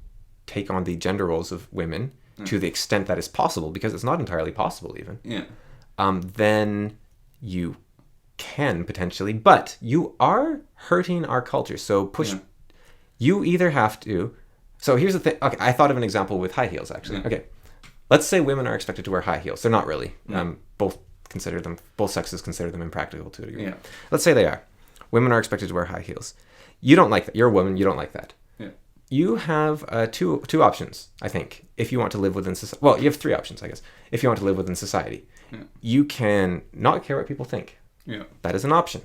take on the gender roles of women to the extent that is possible, because it's not entirely possible even, then you can potentially, but you are hurting our culture. So you either have to. So here's the thing. Okay, I thought of an example with high heels actually. Okay. Let's say women are expected to wear high heels. They're not really. Both sexes consider them impractical to a degree. Yeah. Let's say they are. Women are expected to wear high heels. You don't like that. You're a woman. You don't like that. Yeah. You have two options, I think, if you want to live within society. Well, you have 3 options, I guess. If you want to live within society, you can not care what people think. Yeah. That is an option.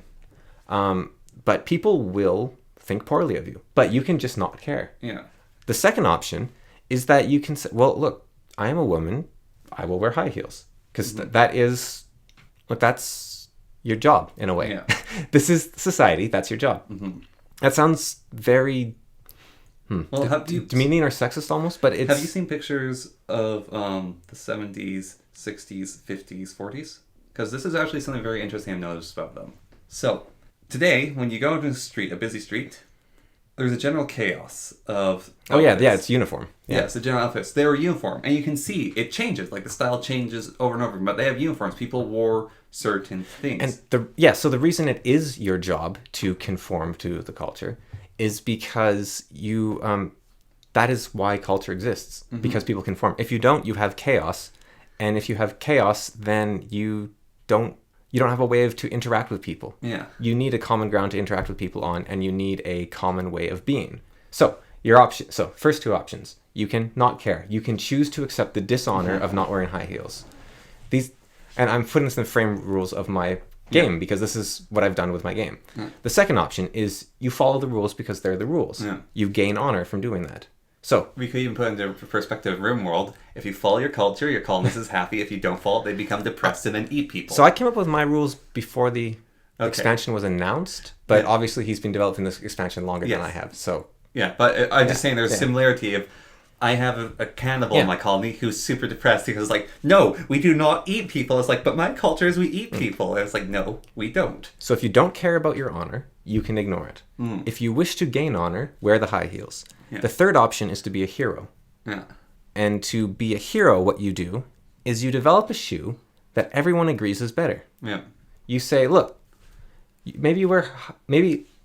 But people will think poorly of you. But you can just not care. Yeah. The second option is that you can say, well, look, I am a woman. I will wear high heels. Because that's your job, in a way. Yeah. This is society. That's your job. Mm-hmm. That sounds very demeaning or sexist almost, but it's... Have you seen pictures of the 70s, 60s, 50s, 40s? Because this is actually something very interesting I've noticed about them. So, today, when you go to a street, a busy street, there's a general chaos of outfits. It's uniform. Yeah, it's the general outfits. They were uniform, and you can see it changes. Like, the style changes over and over, but they have uniforms. People wore certain things. And so the reason it is your job to conform to the culture is because that is why culture exists, because people conform. If you don't, you have chaos, and if you have chaos, then you don't have a way to interact with people. Yeah. You need a common ground to interact with people on, and you need a common way of being. So first 2 options. You can not care. You can choose to accept the dishonor of not wearing high heels. And I'm putting this in the frame rules of my game because this is what I've done with my game. Yeah. The second option is you follow the rules because they're the rules. Yeah. You gain honor from doing that. So we could even put into perspective Rim World. If you follow your culture, your colonist is happy. If you don't follow it, they become depressed and then eat people. So I came up with my rules before the expansion was announced, but obviously he's been developing this expansion longer than I have. So but I'm just saying there's a similarity of I have a cannibal in my colony who's super depressed because like, no, we do not eat people. It's like, but my culture is we eat people. And it's like, no, we don't. So if you don't care about your honor, you can ignore it. If you wish to gain honor, wear the high heels. Yeah. The third option is to be a hero. Yeah. And to be a hero, what you do is you develop a shoe that everyone agrees is better. Yeah. You say, look, maybe you wear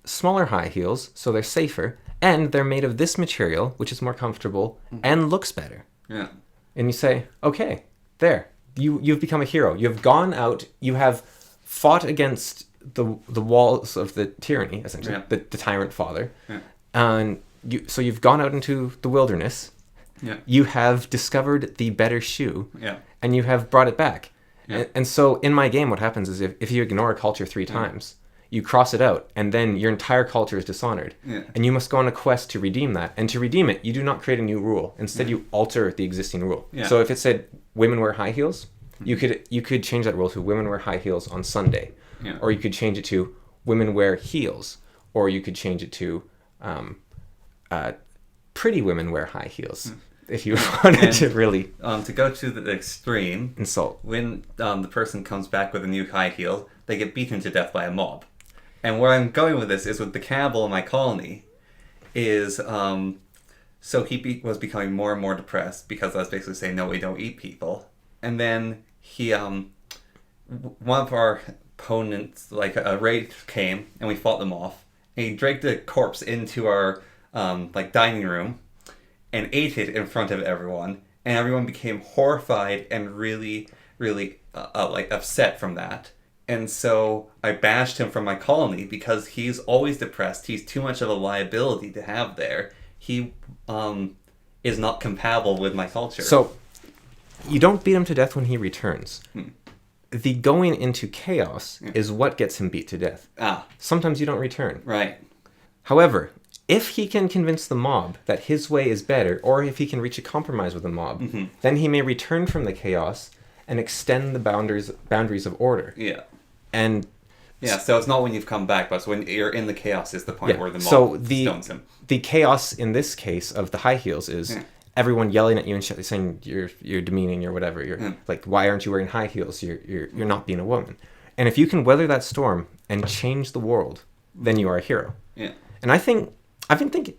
smaller high heels so they're safer, and they're made of this material, which is more comfortable and looks better. Yeah. And you say, okay, there. You've become a hero. You've gone out. You have fought against the walls of the tyranny, essentially, the tyrant father. Yeah. And you've gone out into the wilderness. Yeah. You have discovered the better shoe. Yeah. And you have brought it back. Yeah. And so in my game, what happens is if you ignore a culture 3 times, you cross it out, and then your entire culture is dishonored. Yeah. And you must go on a quest to redeem that. And to redeem it, you do not create a new rule. Instead, you alter the existing rule. Yeah. So if it said women wear high heels, you could change that rule to women wear high heels on Sunday. Yeah. Or you could change it to women wear heels. Or you could change it to pretty women wear high heels. If you wanted to really... To go to the extreme... Insult. When the person comes back with a new high heel, they get beaten to death by a mob. And where I'm going with this is with the cannibal in my colony is... so he was becoming more and more depressed because I was basically saying, no, we don't eat people. And then he... one of our opponents, like a raid came, and we fought them off. And he dragged the corpse into our dining room and ate it in front of everyone, and everyone became horrified and really, really upset from that. And so I banished him from my colony because he's always depressed. He's too much of a liability to have there. He is not compatible with my culture. So you don't beat him to death when he returns. The going into chaos is what gets him beat to death. Sometimes you don't return. Right. However, if he can convince the mob that his way is better, or if he can reach a compromise with the mob, then he may return from the chaos and extend the boundaries of order. Yeah. And so it's not when you've come back, but it's when you're in the chaos is the point where the mob stones him. The chaos in this case of the high heels is everyone yelling at you and saying you're demeaning or whatever. You're like, why aren't you wearing high heels? You're not being a woman. And if you can weather that storm and change the world, then you are a hero. Yeah. And I've been thinking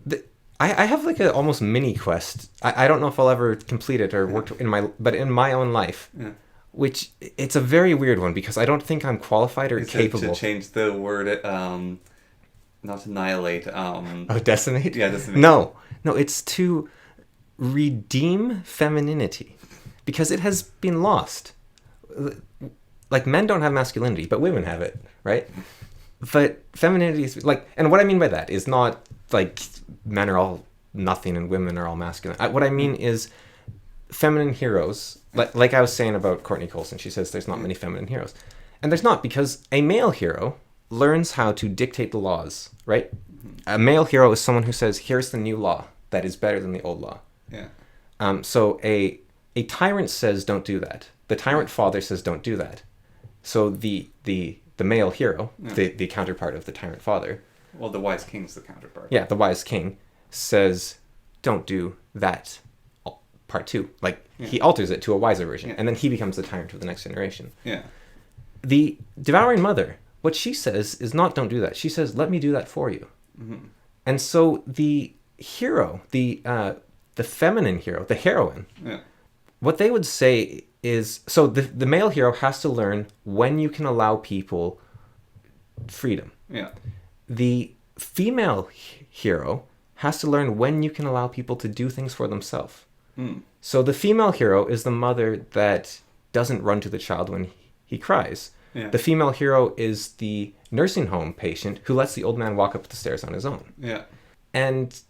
that I have like a almost mini quest. I don't know if I'll ever complete it or work in my own life, which it's a very weird one because I don't think I'm qualified or capable. To change the word, not annihilate. Decimate? Yeah, decimate. No, it's to redeem femininity because it has been lost. Like men don't have masculinity, but women have it, right? But femininity is like, and what I mean by that is not like men are all nothing and women are all masculine. What I mean is feminine heroes, like I was saying about Courtney Coulson, she says there's not many feminine heroes. And there's not, because a male hero learns how to dictate the laws, right? A male hero is someone who says, here's the new law that is better than the old law. Yeah. So a tyrant says, don't do that. The tyrant father says, don't do that. So the male hero, the counterpart of the tyrant father. Well, the wise king's the counterpart. Yeah, the wise king says, don't do that part two. Like, he alters it to a wiser version, and then he becomes the tyrant of the next generation. Yeah. The devouring mother, what she says is not don't do that. She says, let me do that for you. And so the hero, the feminine hero, the heroine, what they would say is, so the male hero has to learn when you can allow people freedom. Yeah. The female hero has to learn when you can allow people to do things for themselves. So the female hero is the mother that doesn't run to the child when he cries. Yeah. The female hero is the nursing home patient who lets the old man walk up the stairs on his own. Yeah. And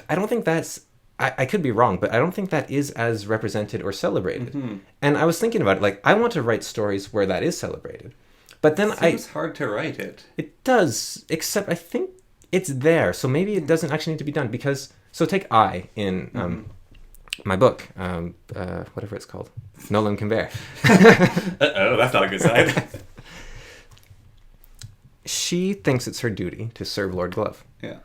I don't think that's... I could be wrong, but I don't think that is as represented or celebrated. And I was thinking about it, like, I want to write stories where that is celebrated. But then Seems hard to write it. It does, except I think it's there, so maybe it doesn't actually need to be done, because... So take I in my book, whatever it's called. Nolan can bear. Uh-oh, that's not a good sign. She thinks it's her duty to serve Lord Glove. Yeah.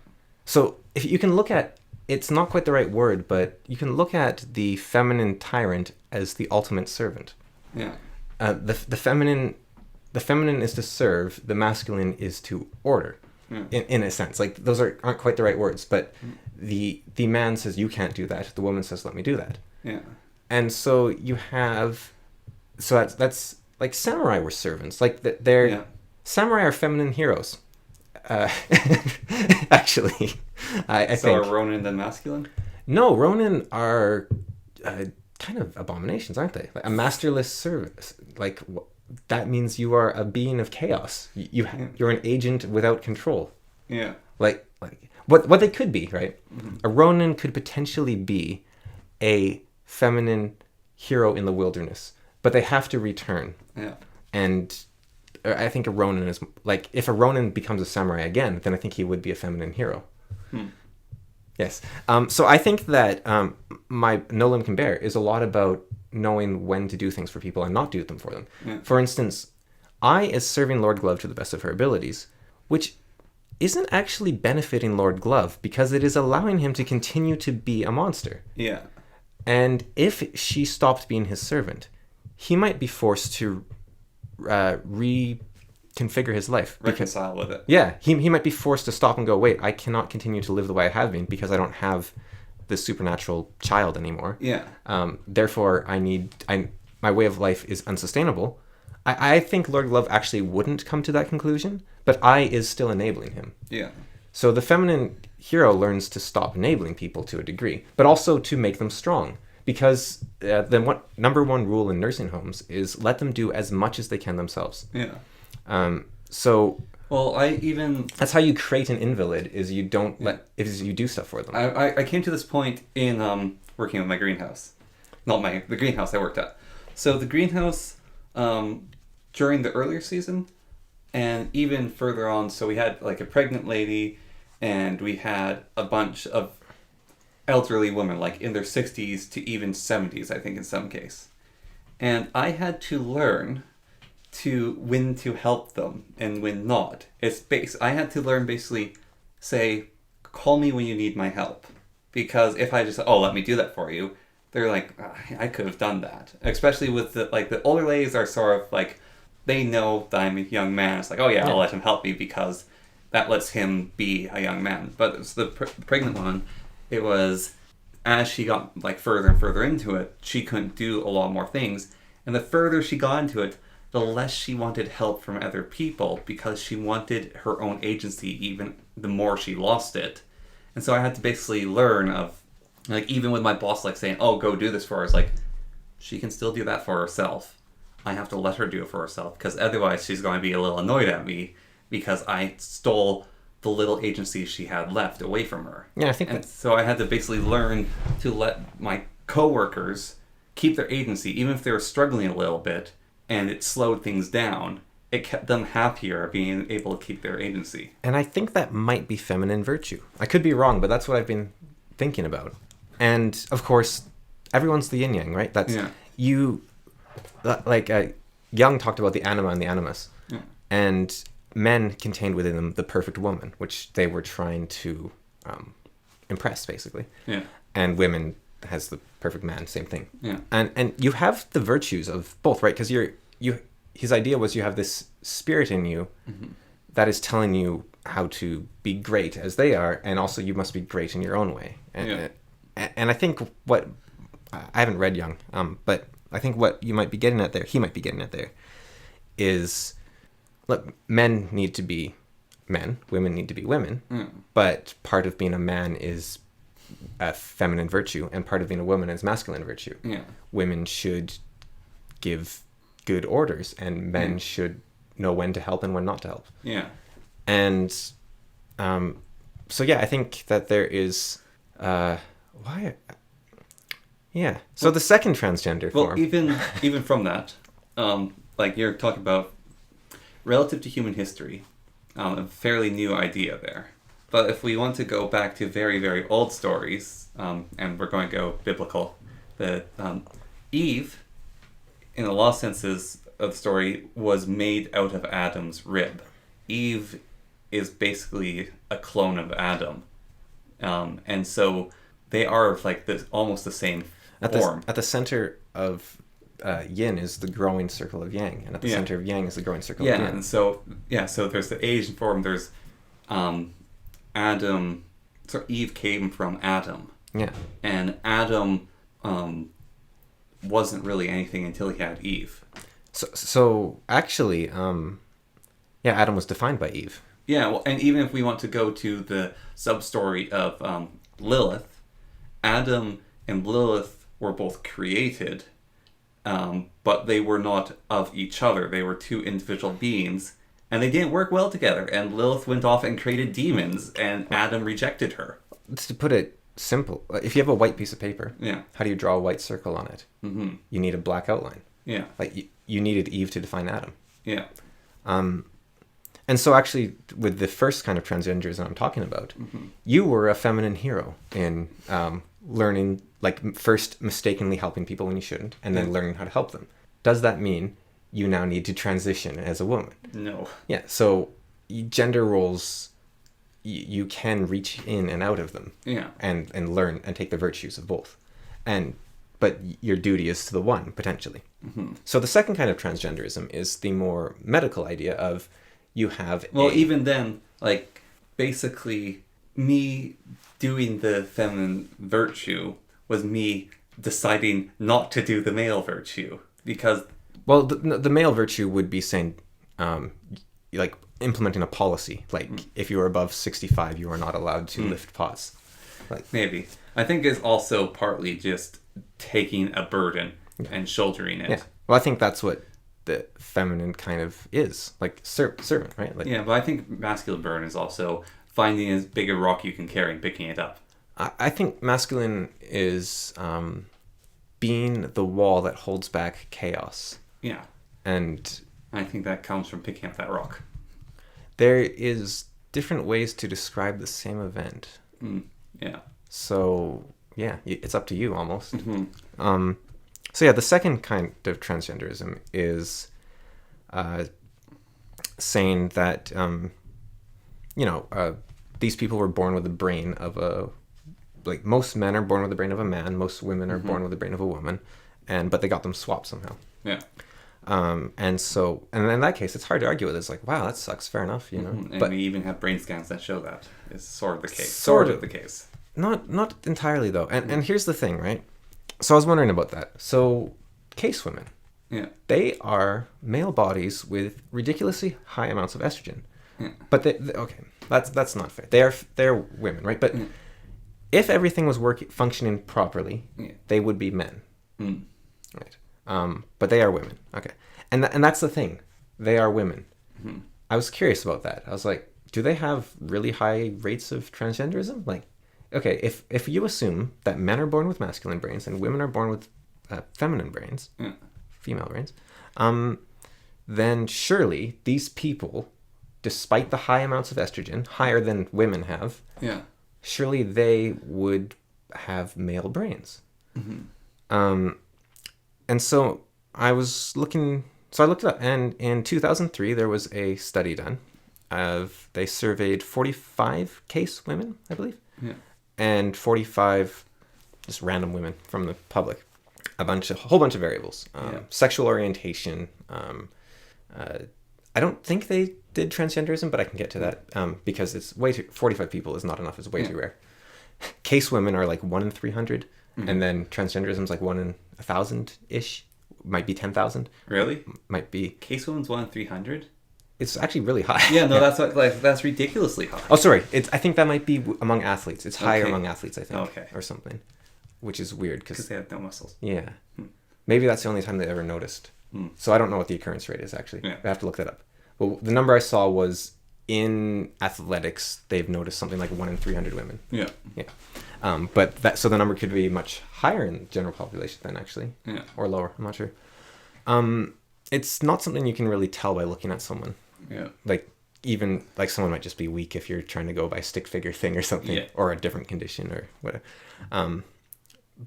So if you can look at... It's not quite the right word, but you can look at the feminine tyrant as the ultimate servant. Yeah. The feminine is to serve. The masculine is to order. In a sense, like those aren't quite the right words, but the man says you can't do that. The woman says let me do that. Yeah. And so you have, so that's like samurai were servants. Like they're samurai are feminine heroes. Actually, I think. So are Ronin then masculine? No, Ronin are kind of abominations, aren't they? Like a masterless service. Like that means you are a being of chaos. You're an agent without control. Yeah. Like what they could be, right? A Ronin could potentially be a feminine hero in the wilderness, but they have to return. Yeah. And I think a Ronin is like, if a Ronin becomes a samurai again, then I think he would be a feminine hero. Yes. So I think that my No Limb Can Bear is a lot about knowing when to do things for people and not do them for them. Yeah. For instance, I is serving Lord Glove to the best of her abilities, which isn't actually benefiting Lord Glove because it is allowing him to continue to be a monster. Yeah. And if she stopped being his servant, he might be forced to reconfigure his life. Reconcile with it. Yeah, he might be forced to stop and go, wait, I cannot continue to live the way I have been because I don't have this supernatural child anymore. Yeah. Therefore, my way of life is unsustainable. I think Lord Glove actually wouldn't come to that conclusion, but I is still enabling him. Yeah. So the feminine hero learns to stop enabling people to a degree, but also to make them strong. Because the number one rule in nursing homes is let them do as much as they can themselves. Yeah. Well, that's how you create an invalid, is you don't you do stuff for them. I came to this point in working with my greenhouse. Not the greenhouse I worked at. So the greenhouse, during the earlier season, and even further on, so we had like a pregnant lady, and we had a bunch of elderly women, like in their 60s to even 70s, I think in some case. And I had to learn when to help them and when not. I had to learn basically, say, call me when you need my help. Because if I just, let me do that for you, they're like, I could have done that. Especially with the older ladies are sort of like, they know that I'm a young man. It's like, I'll let him help me because that lets him be a young man. But it's the pregnant one, it was, as she got like further and further into it, she couldn't do a lot more things. And the further she got into it, the less she wanted help from other people because she wanted her own agency even the more she lost it. And so I had to basically learn of, like, even with my boss like saying, go do this for her, it's like, she can still do that for herself. I have to let her do it for herself because otherwise she's going to be a little annoyed at me because I stole the little agency she had left away from her. Yeah, I think so I had to basically learn to let my coworkers keep their agency, even if they were struggling a little bit, and it slowed things down. It kept them happier being able to keep their agency. And I think that might be feminine virtue. I could be wrong, but that's what I've been thinking about. And of course, everyone's the yin yang, right? That's Jung talked about the anima and the animus, and men contained within them the perfect woman, which they were trying to impress, basically. Yeah. And women has the perfect man, same thing. Yeah. And you have the virtues of both, right? Because his idea was you have this spirit in you that is telling you how to be great as they are, and also you must be great in your own way. And I think I haven't read Jung, but I think what you might be getting at there, he might be getting at there, is, look, men need to be men, women need to be women, but part of being a man is a feminine virtue, and part of being a woman is masculine virtue. Yeah. Women should give good orders, and men should know when to help and when not to help. Yeah. And I think that there is why. Yeah. So the second transgender form. Well, even from that, like you're talking about relative to human history, a fairly new idea there. But if we want to go back to very, very old stories, and we're going to go biblical, that Eve, in a lot of senses of the story, was made out of Adam's rib. Eve is basically a clone of Adam. And so they are like almost the same form. At the center of yin is the growing circle of yang, and at the center of yang is the growing circle of yin. And so there's the Asian form. There's Adam. So Eve came from Adam. Yeah. And Adam wasn't really anything until he had Eve. So actually, Adam was defined by Eve. Yeah, well, and even if we want to go to the sub-story of Lilith, Adam and Lilith were both created, but they were not of each other. They were two individual beings, and they didn't work well together. And Lilith went off and created demons, and Adam rejected her. To put it simple, if you have a white piece of paper, Yeah. how do you draw a white circle on it? Mm-hmm. You need a black outline. Yeah. Like you needed Eve to define Adam. Yeah. And so actually, with the first kind of transgenderism I'm talking about, you were a feminine hero in learning, like first mistakenly helping people when you shouldn't, and then learning how to help them. Does that mean you now need to transition as a woman? No. Yeah, so gender roles, you can reach in and out of them. Yeah. And learn and take the virtues of both. But your duty is to the one, potentially. So the second kind of transgenderism is the more medical idea of you have even then, like, basically, me doing the feminine virtue was me deciding not to do the male virtue. Because... Well, the male virtue would be saying, like, implementing a policy. Like, if you are above 65, you are not allowed to lift pots. Like, maybe. I think it's also partly just taking a burden and shouldering it. Yeah. Well, I think that's what the feminine kind of is. Like, servant, right? Like, yeah, but I think masculine burden is also finding as big a rock you can carry and picking it up. I think masculine is being the wall that holds back chaos. Yeah. And I think that comes from picking up that rock. There is different ways to describe the same event. Yeah. So, yeah, it's up to you almost. So, yeah, the second kind of transgenderism is saying that, these people were born with the brain of a... Like, most men are born with the brain of a man. Most women are born with the brain of a woman. But they got them swapped somehow. Yeah. And in that case, it's hard to argue with. It's like, wow, that sucks. Fair enough, And but we even have brain scans that show that. It's sort of the case. Sort of the case. Not entirely, though. And here's the thing, right? So I was wondering about that. So, CAIS women. Yeah. They are male bodies with ridiculously high amounts of estrogen. Yeah. But okay, that's not fair. They're women, right? But if everything was functioning properly, they would be men. Right. But they are women. Okay. And that's the thing. They are women. I was curious about that. I was like, do they have really high rates of transgenderism? Like, okay, if you assume that men are born with masculine brains and women are born with feminine brains, female brains, then surely these people, despite the high amounts of estrogen, higher than women have, surely they would have male brains. And so I was looking, so I looked it up, and in 2003 there was a study done they surveyed 45 CAIS women, I believe, and 45 just random women from the public, a whole bunch of variables, sexual orientation. I don't think they did transgenderism, but I can get to that because it's 45 people is not enough. It's way too rare. CAIS women are like 1 in 300. And then transgenderism is like 1 in 1,000-ish. Might be 10,000. Really? Might be. CAIS women's 1 in 300? It's actually really high. Yeah, no, that's ridiculously high. Oh, sorry. I think that might be among athletes. It's higher among athletes, I think. Okay. Or something. Which is weird. Because they have no muscles. Yeah. Maybe that's the only time they ever noticed. So I don't know what the occurrence rate is, actually. Yeah. I have to look that up. Well, the number I saw was in athletics, they've noticed something like 1 in 300 women. Yeah. Yeah. So the number could be much higher in the general population then, actually. Yeah. Or lower. I'm not sure. It's not something you can really tell by looking at someone. Yeah. Like, even, like, someone might just be weak if you're trying to go by stick figure thing or something. Yeah. Or a different condition or whatever.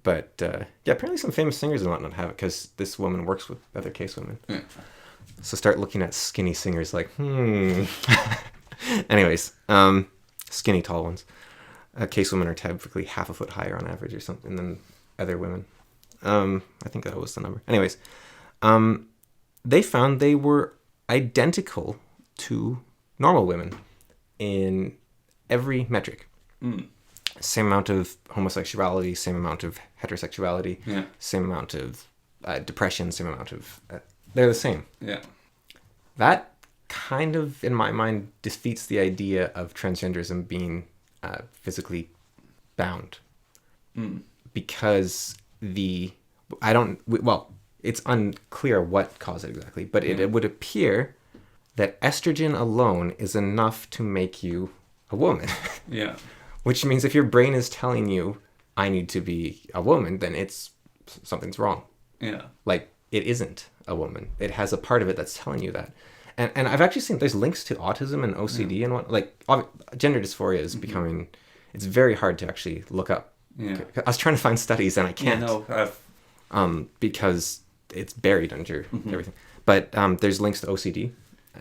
But apparently some famous singers and whatnot have it because this woman works with other CAIS women. Yeah. So start looking at skinny singers like, Anyways, skinny tall ones. CAIS women are typically half a foot higher on average or something than other women. I think that was the number. Anyways, they found they were identical to normal women in every metric. Same amount of homosexuality, same amount of heterosexuality, same amount of depression, same amount of... they're the same. Yeah. That kind of, in my mind, defeats the idea of transgenderism being physically bound. Because it's unclear what caused it exactly, but it would appear that estrogen alone is enough to make you a woman. Yeah. Which means if your brain is telling you, I need to be a woman, then something's wrong. Yeah. Like, it isn't a woman. It has a part of it that's telling you that. And I've actually seen there's links to autism and OCD and what, like, gender dysphoria is becoming, it's very hard to actually look up. Yeah. I was trying to find studies and I can't. Yeah, no, Because it's buried under everything. But there's links to OCD.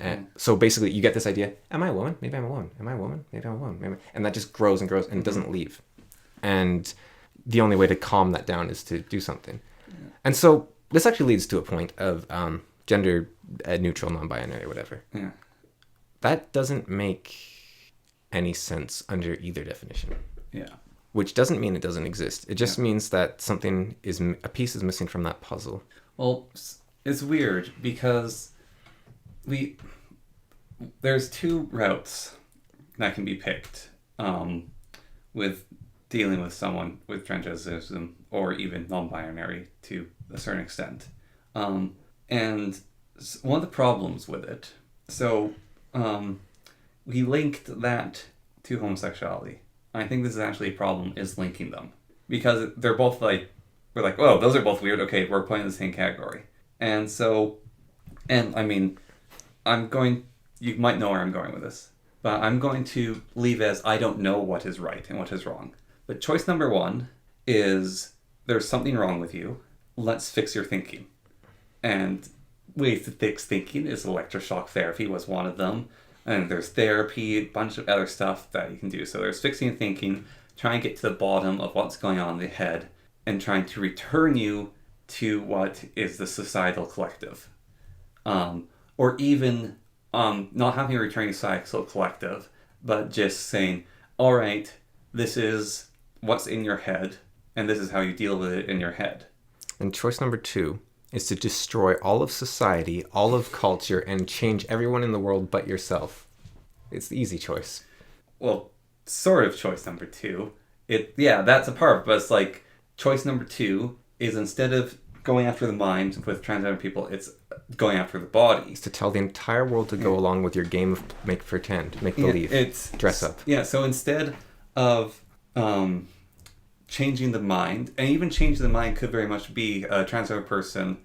And so basically you get this idea, am I a woman? Maybe I'm a woman. Am I a woman? Maybe I'm a woman. Maybe. And that just grows and grows and it doesn't leave. And the only way to calm that down is to do something. Yeah. And so this actually leads to a point of gender neutral, non-binary, whatever. Yeah. That doesn't make any sense under either definition. Yeah. Which doesn't mean it doesn't exist. It just means that a piece is missing from that puzzle. Well, it's weird because there's two routes that can be picked with dealing with someone with transgenderism or even non-binary to a certain extent. And one of the problems with it, so we linked that to homosexuality. I think this is actually a problem, is linking them. Because they're both like, we're like, oh, those are both weird. Okay, we're playing the same category. And so, and I mean, you might know where I'm going with this, but I'm going to leave as I don't know what is right and what is wrong. But choice number one is there's something wrong with you. Let's fix your thinking. And ways to fix thinking is electroshock therapy was one of them. And there's therapy, a bunch of other stuff that you can do. So there's fixing thinking, trying to get to the bottom of what's going on in the head, and trying to return you to what is the societal collective. Or even not having a returning societal collective, but just saying, all right, this is what's in your head, and this is how you deal with it in your head. And choice number two is to destroy all of society, all of culture, and change everyone in the world but yourself. It's the easy choice. Well, sort of choice number two. That's a part, but it's like choice number two is instead of going after the mind with transgender people, it's going after the body. It's to tell the entire world to go along with your game of make pretend, make believe, dress up. Yeah, so instead of changing the mind, and even changing the mind could very much be a transgender person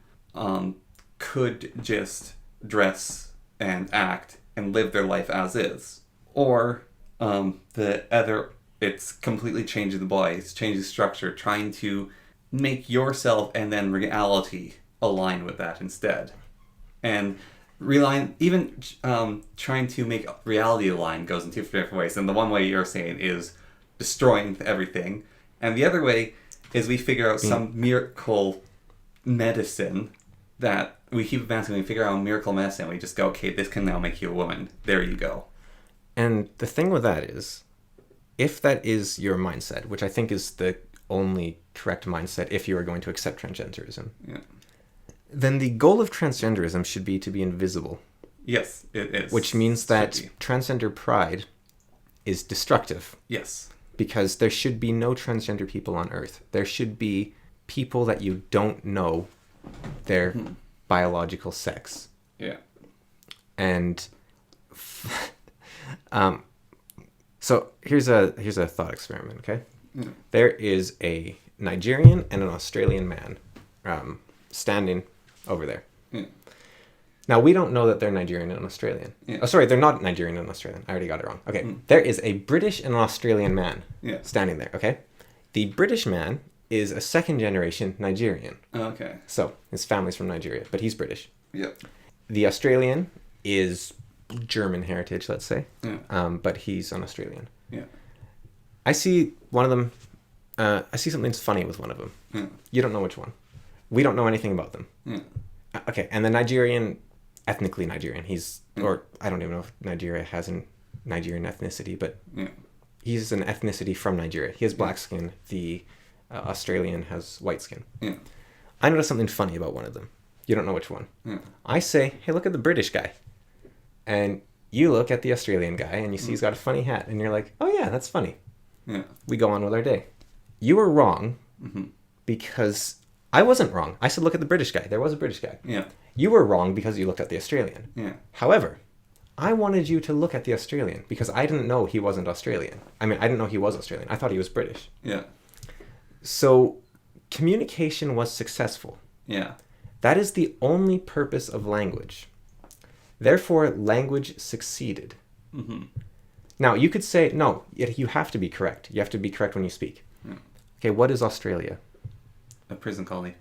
could just dress and act and live their life as is. Or it's completely changing the body, it's changing structure, trying to make yourself and then reality align with that instead. And trying to make reality align goes in two different ways. And the one way you're saying is destroying everything. And the other way is we figure out some miracle medicine that we keep advancing. We figure out miracle medicine. We just go, okay, this can now make you a woman. There you go. And the thing with that is, if that is your mindset, which I think is the only correct mindset if you are going to accept transgenderism, then the goal of transgenderism should be to be invisible. Yes, it is. Which means that transgender pride is destructive. Yes. Because there should be no transgender people on Earth. There should be people that you don't know their biological sex. Yeah. And so here's a thought experiment, okay? Mm. There is a Nigerian and an Australian man standing over there. Mm. Now, we don't know that they're Nigerian and Australian. Yeah. Oh, sorry, they're not Nigerian and Australian. I already got it wrong. Okay, There is a British and an Australian man standing there, okay? The British man is a second-generation Nigerian. Okay. So, his family's from Nigeria, but he's British. Yep. The Australian is German heritage, let's say, but he's an Australian. Yeah. I see one of them, I see something funny with one of them. Yeah. You don't know which one. We don't know anything about them. Yeah. Okay, and the Nigerian, ethnically Nigerian, or I don't even know if Nigeria has a Nigerian ethnicity, but he's an ethnicity from Nigeria. He has black skin. The Australian has white skin. Yeah. I noticed something funny about one of them. You don't know which one. Yeah. I say, hey, look at the British guy. And you look at the Australian guy and you see he's got a funny hat. And you're like, oh yeah, that's funny. Yeah. We go on with our day. You were wrong because I wasn't wrong. I said, look at the British guy. There was a British guy. Yeah. You were wrong because you looked at the Australian. Yeah. However, I wanted you to look at the Australian because I didn't know he wasn't Australian. I mean, I didn't know he was Australian. I thought he was British. Yeah. So communication was successful. Yeah. That is the only purpose of language. Therefore, language succeeded. Mm-hmm. Now, you could say, no, you have to be correct. You have to be correct when you speak. Yeah. Okay, what is Australia? A prison colony.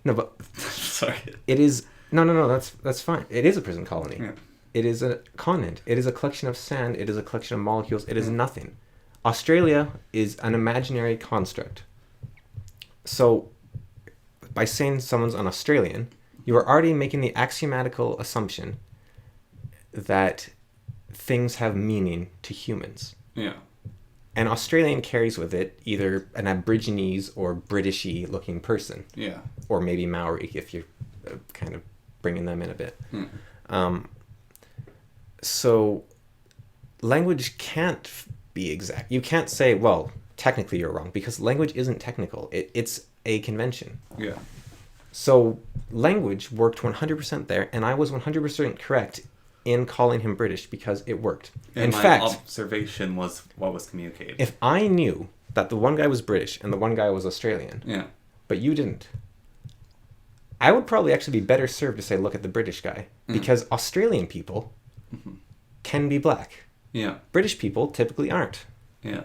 No, but Sorry. it is... No, that's fine. It is a prison colony. Yeah. It is a continent. It is a collection of sand. It is a collection of molecules. It is nothing. Australia is an imaginary construct. So, by saying someone's an Australian, you are already making the axiomatical assumption that things have meaning to humans. Yeah. And Australian carries with it either an Aborigines or Britishy looking person. Yeah. Or maybe Maori if you're kind of bringing them in a bit. So language can't be exact. You can't say, well, technically you're wrong, because language isn't technical. It's a convention. Yeah. So language worked 100% there, and I was 100% correct in calling him British because it worked. And in my fact, observation was what was communicated. if I knew that the one guy was British and the one guy was Australian, Yeah. but you didn't, I would probably actually be better served to say, look at the British guy, because Australian people can be black. Yeah. British people typically aren't. Yeah.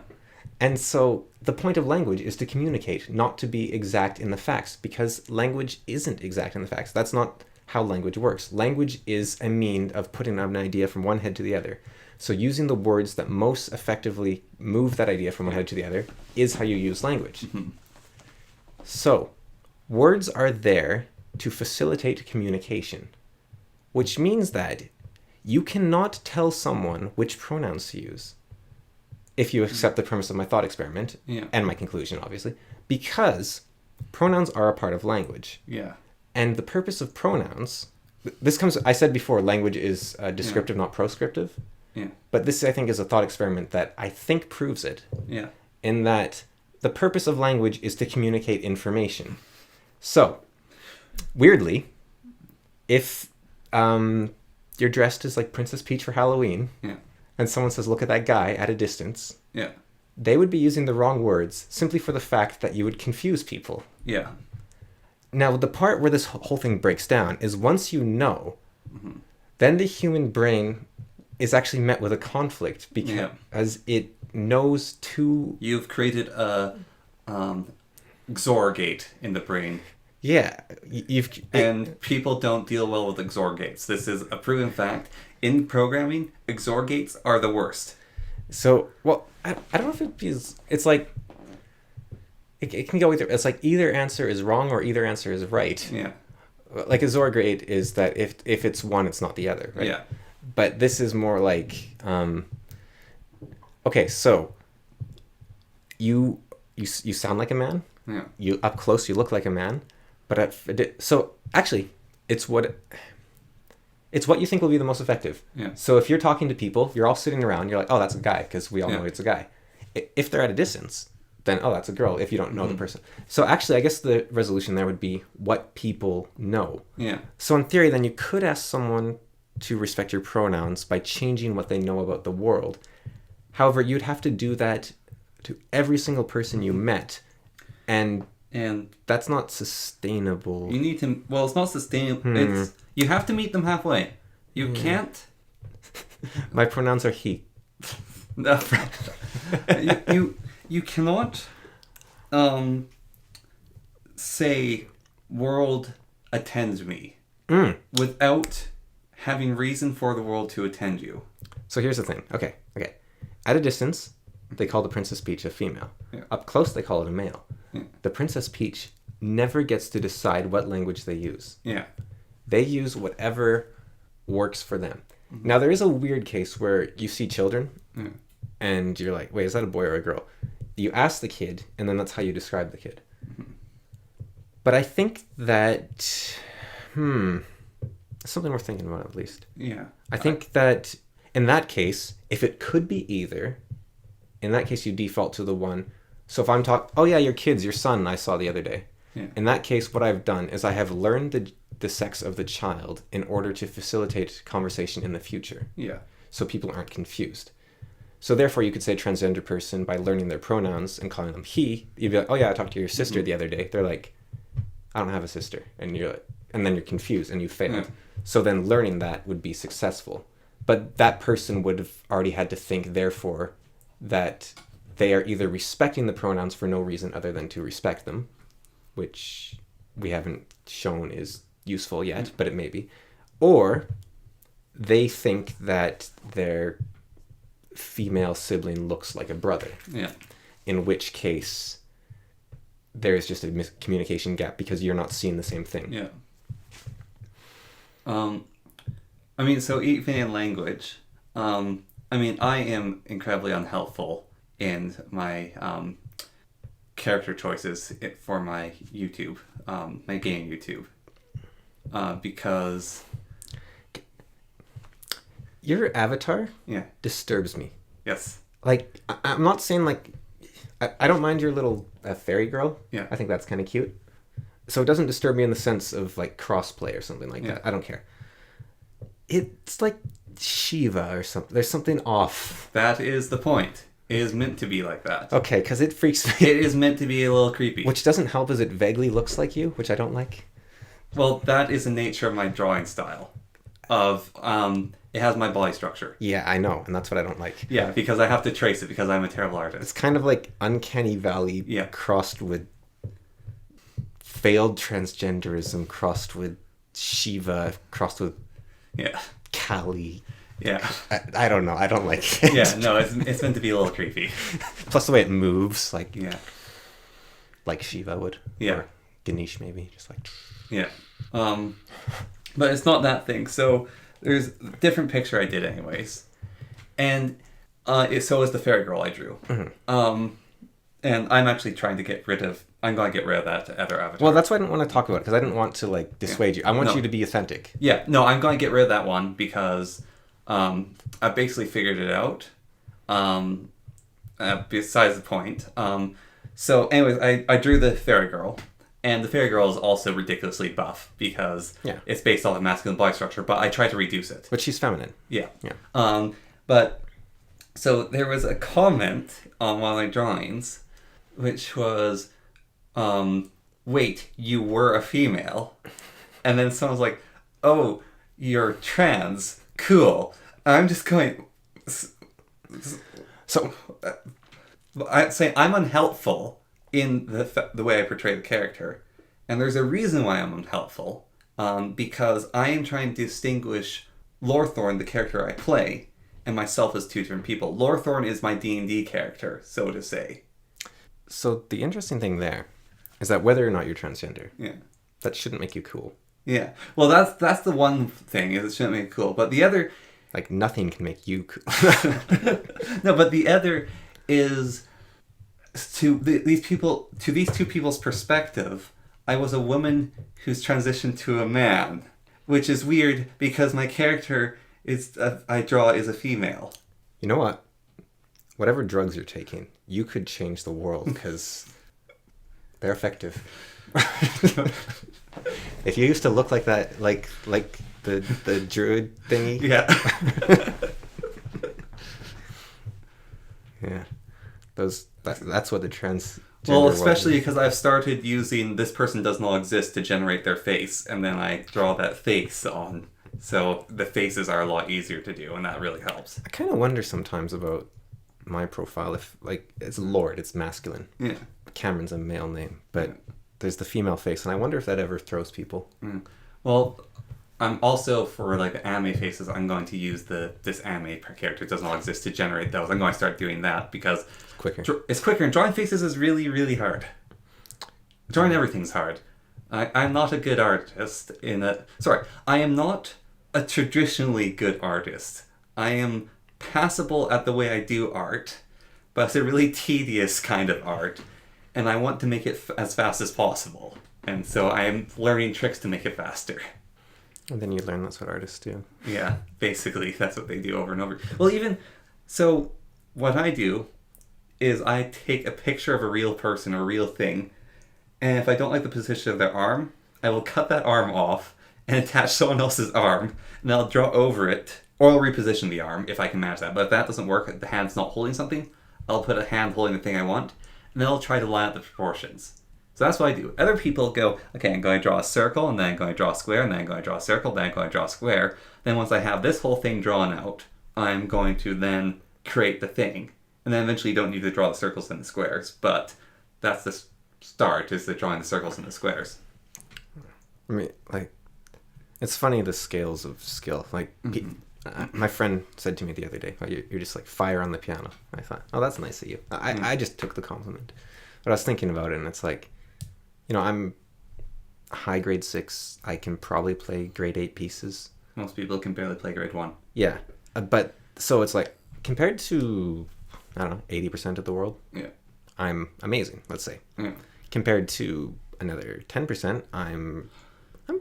And so the point of language is to communicate, not to be exact in the facts, because language isn't exact in the facts. That's not how language works. Language is a mean of putting an idea from one head to the other. So using the words that most effectively move that idea from one head to the other is how you use language. Mm-hmm. So words are there to facilitate communication, which means that you cannot tell someone which pronouns to use, if you accept the premise of my thought experiment, and my conclusion, obviously, because pronouns are a part of language. Yeah. And the purpose of pronouns, this comes, I said before, language is descriptive, not proscriptive. Yeah. But this, I think, is a thought experiment that I think proves it. Yeah. In that the purpose of language is to communicate information. So, weirdly, if you're dressed as like Princess Peach for Halloween, and someone says, look at that guy at a distance, they would be using the wrong words simply for the fact that you would confuse people. Yeah. Now, the part where this whole thing breaks down is once you know, then the human brain is actually met with a conflict because it knows two... You've created a XOR gate in the brain. Yeah. And people don't deal well with XOR gates. This is a proven fact. In programming, XOR gates are the worst. So, well, I don't know if it feels... It's like... It can go either... It's like either answer is wrong or either answer is right. Yeah. Like a XOR gate is that if it's one, it's not the other, right? Yeah. But this is more like... okay, so... You sound like a man. Yeah. You up close, you look like a man. But so actually, it's what you think will be the most effective. Yeah. So if you're talking to people, you're all sitting around, you're like, oh, that's a guy, because we all know it's a guy. If they're at a distance, then, oh, that's a girl, if you don't know the person. So actually, I guess the resolution there would be what people know. Yeah. So in theory, then you could ask someone to respect your pronouns by changing what they know about the world. However, you'd have to do that to every single person you met. And that's not sustainable. You need to... Well, it's not sustainable. You have to meet them halfway. You can't... My pronouns are he. No. you cannot say world attends me without having reason for the world to attend you. So here's the thing. Okay. At a distance, they call the Princess Peach a female. Yeah. Up close, they call it a male. Yeah. The Princess Peach never gets to decide what language they use. Yeah. They use whatever works for them. Mm-hmm. Now, there is a weird case where you see children, and you're like, wait, is that a boy or a girl? You ask the kid, and then that's how you describe the kid. Mm-hmm. But I think that, something worth thinking about at least. Yeah. I think that in that case, if it could be either, in that case you default to the one. So if I'm talking, oh yeah, your kids, your son I saw the other day. Yeah. In that case, what I've done is I have learned the sex of the child in order to facilitate conversation in the future. Yeah. So people aren't confused. So therefore you could say transgender person by learning their pronouns and calling them he. You'd be like, oh yeah, I talked to your sister the other day. They're like, I don't have a sister. And you're like, and then you're confused and you failed. So then learning that would be successful. But that person would have already had to think, therefore, that they are either respecting the pronouns for no reason other than to respect them, which we haven't shown is useful yet, but it may be. Or they think that their female sibling looks like a brother. Yeah. In which case, there's just a miscommunication gap because you're not seeing the same thing. Yeah. I mean, so even in language, I mean, I am incredibly unhelpful in my character choices for my YouTube, my game YouTube, because your avatar yeah, disturbs me. yes, Like, I'm not saying, like, I don't mind your little fairy girl. Yeah. I think that's kind of cute. So it doesn't disturb me in the sense of, like, crossplay or something like that. I don't care. It's like Shiva or something. There's something off. that is the point. It is meant to be like that. Okay, because it freaks me. It is meant to be a little creepy. Which doesn't help as it vaguely looks like you, which I don't like. Well, that is the nature of my drawing style. Of it has my body structure. Yeah, I know, and that's what I don't like. Yeah, because I have to trace it because I'm a terrible It's artist. kind of like Uncanny Valley crossed with failed transgenderism, crossed with Shiva, crossed with Yeah. Kali. Yeah. I don't know. I don't like it. Yeah, no, it's meant to be a little creepy. Plus the way it moves, like Yeah. like Shiva would. Yeah. Or Ganesh maybe, just like. Yeah. But it's not that thing. So there's a different picture I did anyways. And so is the fairy girl I drew. Mm-hmm. And I'm actually trying to get rid of... I'm going to get rid of that other avatar. Well, that's why I didn't want to talk about it, because I didn't want to like dissuade you. I want No. you to be authentic. Yeah, no, I'm going to get rid of that one because I basically figured it out. Besides the point. So anyways, I drew the fairy girl. And the fairy girl is also ridiculously buff because it's based off of masculine body structure, but I tried to reduce it. But she's feminine. Yeah. Yeah. But so there was a comment on one of my drawings, which was, wait, you were a female? And then someone's like, oh, you're trans. Cool. I'm just going... So I'm saying I'm unhelpful in the way I portray the character. And there's a reason why I'm unhelpful. Because I am trying to distinguish Lorthorn, the character I play, and myself as two different people. Lorthorn is my D&D character, so to say. So the interesting thing there is that whether or not you're transgender, that shouldn't make you cool. Yeah. Well, that's the one thing, is it shouldn't make it cool. But the other... Like, nothing can make you cool. No, but the other is... To these two people's perspective, I was a woman who's transitioned to a man. Which is weird, because my character I draw is a female. You know what? Whatever drugs you're taking, you could change the world, because they're effective. If you used to look like that, like the druid thingy. Yeah. Yeah. That's what the trans. Well, especially because I've started using this person does not exist to generate their face, and then I draw that face on. So the faces are a lot easier to do, and that really helps. I kind of wonder sometimes about my profile. If, like, it's Lord, it's masculine. Yeah. Cameron's a male name, but there's the female face, and I wonder if that ever throws people. Well, I'm also, for like the anime faces, I'm going to use this anime character does not exist to generate those. I'm going to start doing that because it's quicker, and drawing faces is really, really hard. Drawing everything's hard. I'm not a good artist I am not a traditionally good artist. I am passable at the way I do art, but it's a really tedious kind of art, and I want to make it as fast as possible. And so I am learning tricks to make it faster. And then you learn that's what artists do. Yeah, basically, that's what they do over and over. Well, even... So, what I do is I take a picture of a real person or a real thing, and if I don't like the position of their arm, I will cut that arm off and attach someone else's arm, and I'll draw over it, or I'll reposition the arm if I can match that. But if that doesn't work, if the hand's not holding something, I'll put a hand holding the thing I want, and then I'll try to line up the proportions. So that's what I do. Other people go, okay, I'm going to draw a circle, and then I'm going to draw a square, and then I'm going to draw a circle, then I'm going to draw a square. Then once I have this whole thing drawn out, I'm going to then create the thing. And then eventually you don't need to draw the circles and the squares, but that's the start, is the drawing the circles and the squares. I mean, like, it's funny the scales of skill. Like, my friend said to me the other day, oh, you're just like fire on the piano. I thought, oh, that's nice of you. I just took the compliment. But I was thinking about it, and it's like, I'm high grade 6. I can probably play grade 8 pieces. Most people can barely play grade 1. Yeah. But, so it's like, compared to, I don't know, 80% of the world, yeah, I'm amazing, let's say. Yeah. Compared to another 10%, I'm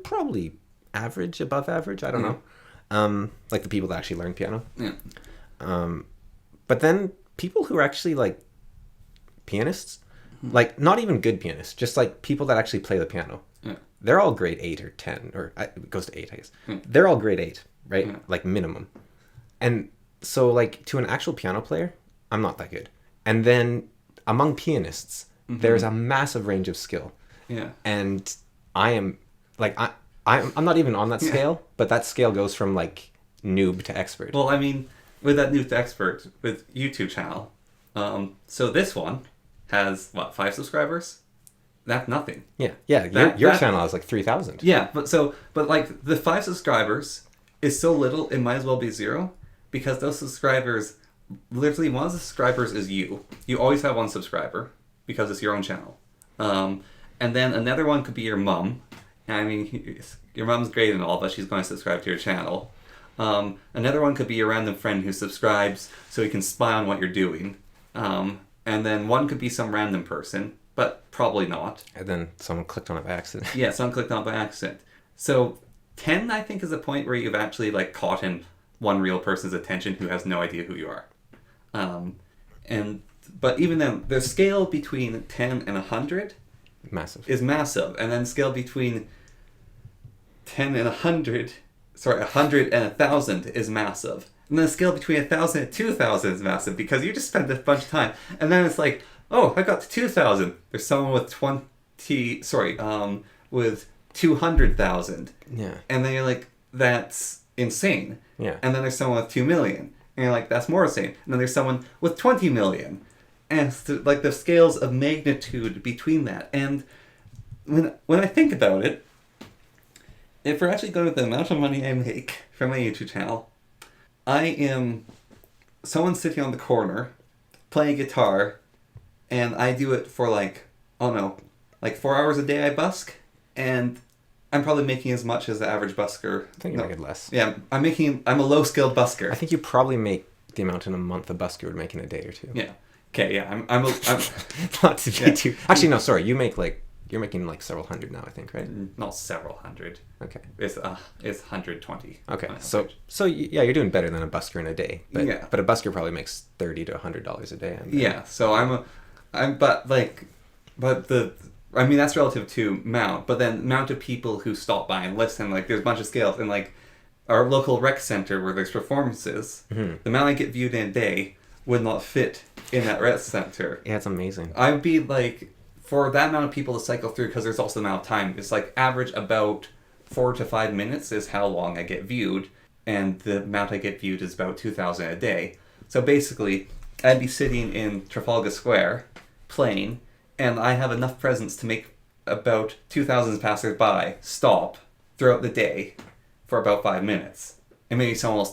probably average, above average, I don't know. Like the people that actually learn piano. Yeah. But then people who are actually like pianists, like not even good pianists, just like people that actually play the piano. Yeah. They're all grade 8 or 10, or it goes to 8, I guess. They're all grade 8, right? Yeah. Like minimum. And so like to an actual piano player, I'm not that good. And then among pianists, there's a massive range of skill. Yeah. And I am like, I'm not even on that scale, but that scale goes from like noob to expert. Well, I mean, with that noob to expert, with YouTube channel, so this one has, 5 subscribers? That's nothing. Yeah. Your channel has like 3,000. Yeah, but like the 5 subscribers is so little, it might as well be 0, because those subscribers, literally one of the subscribers is you. You always have one subscriber because it's your own channel. And then another one could be your mom. I mean, your mom's great and all, but she's going to subscribe to your channel. Another one could be a random friend who subscribes so he can spy on what you're doing. And then one could be some random person, but probably not. And then someone clicked on it by accident. Yeah, someone clicked on it by accident. So 10, I think, is a point where you've actually like caught in one real person's attention who has no idea who you are. But even then, the scale between 10 and 100 is massive. And then scale between 10 and 100 and 1,000 is massive. And then the scale between 1,000 and 2,000 is massive because you just spent a bunch of time. And then it's like, oh, I got to 2,000. There's someone with with 200,000. Yeah. And then you're like, that's insane. Yeah. And then there's someone with 2 million. And you're like, that's more insane. And then there's someone with 20 million. And it's like the scales of magnitude between that. And when I think about it, if we're actually going with the amount of money I make from my YouTube channel, I am someone sitting on the corner playing guitar, and I do it for like 4 hours a day I busk, and I'm probably making as much as the average busker. I think you're making less. Yeah, I'm a low-skilled busker. I think you probably make the amount in a month a busker would make in a day or two. Yeah. Okay, yeah, I'm not to be too... Actually, no, sorry, you're making like several hundred now, I think, right? Not several hundred. Okay. It's 120. Okay, so yeah, you're doing better than a busker in a day. But, yeah. But a busker probably makes $30 to $100 a day. Yeah, so that's relative to amount, but then amount of people who stop by and listen, like there's a bunch of scales, and like our local rec center where there's performances, the amount I get viewed in a day would not fit in that rec center. Yeah, it's amazing. I'd be like, for that amount of people to cycle through, because there's also the amount of time, it's like average about 4 to 5 minutes is how long I get viewed, and the amount I get viewed is about 2,000 a day. So basically, I'd be sitting in Trafalgar Square playing, and I have enough presence to make about 2,000 passers-by stop throughout the day for about 5 minutes. And maybe someone will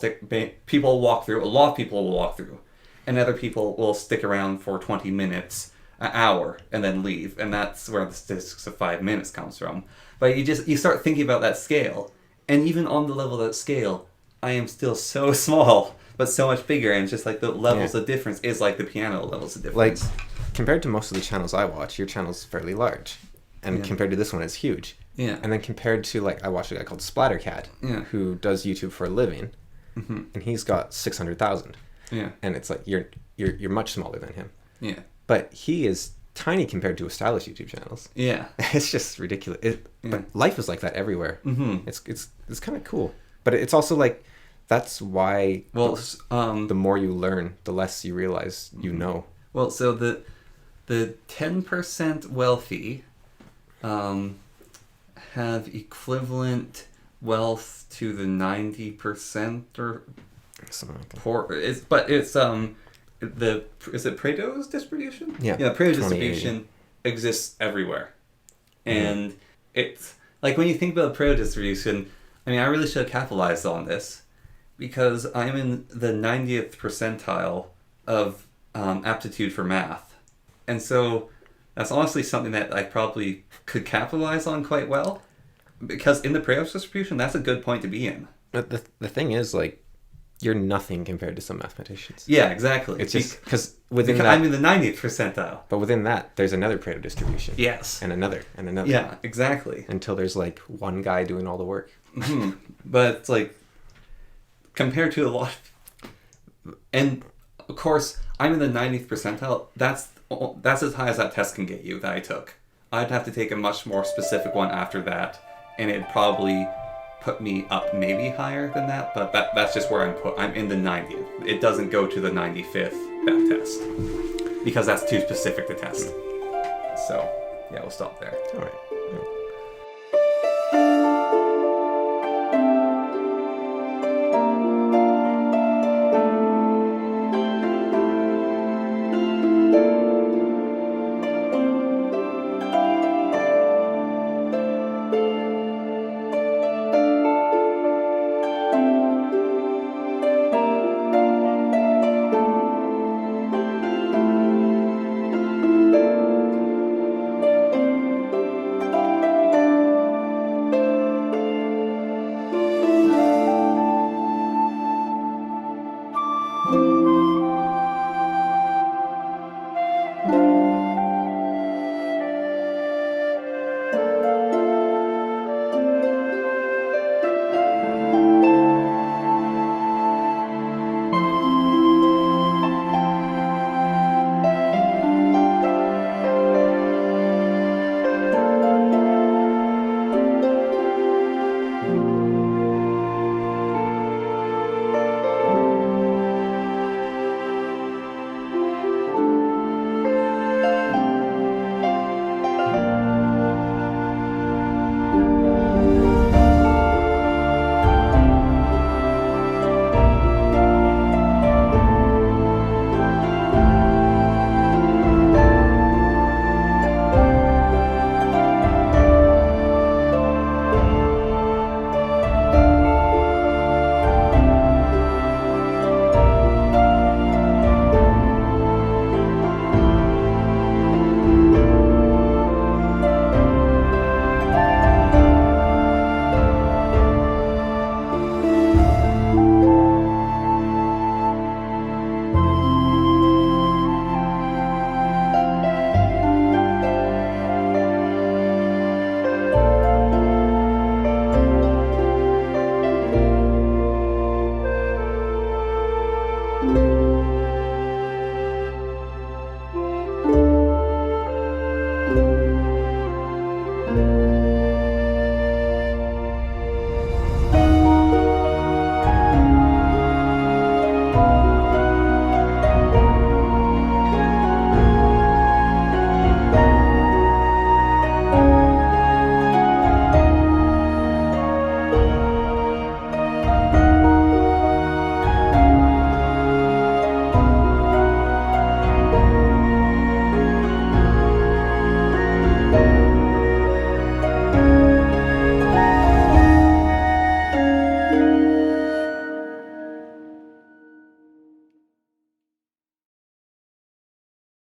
people will walk through, a lot of people will walk through, and other people will stick around for 20 minutes, an hour, and then leave. And that's where the statistics of 5 minutes comes from. But you start thinking about that scale, and even on the level of that scale, I am still so small, but so much bigger, and just like the levels of difference is like the piano levels of difference. Like, compared to most of the channels I watch, your channel's fairly large. And compared to this one, it's huge. Yeah. And then compared to, like, I watch a guy called Splattercat, who does YouTube for a living, and he's got 600,000. Yeah. And it's like, you're much smaller than him. Yeah. But he is tiny compared to established YouTube channels. Yeah. It's just ridiculous. But life is like that everywhere. Mm-hmm. It's kind of cool. But it's also like, that's why the more you learn, the less you realize you know. Well, so the 10% wealthy have equivalent wealth to the 90% or Something like that. poor. Is it Pareto's distribution? Yeah. Yeah, Pareto's 20-80. distribution exists everywhere, and it's like when you think about Pareto distribution. I mean, I really should have capitalized on this because I'm in the 90th percentile of aptitude for math, and so that's honestly something that I probably could capitalize on quite well, because in the Pareto distribution, that's a good point to be in. But the thing is, like, you're nothing compared to some mathematicians. Yeah, exactly. It's just because within because that, I'm in the 90th percentile. but within that, there's another Pareto distribution. Yes. And another, and another. Yeah, exactly. Until there's like one guy doing all the work. But it's like, compared to a lot and of course, I'm in the 90th percentile. That's as high as that test can get you that I took. I'd have to take a much more specific one after that, and it'd probably put me up maybe higher than that, but that's just where I'm in the 90th. It doesn't go to the 95th, that test, because that's too specific to test. So, yeah, we'll stop there. All right.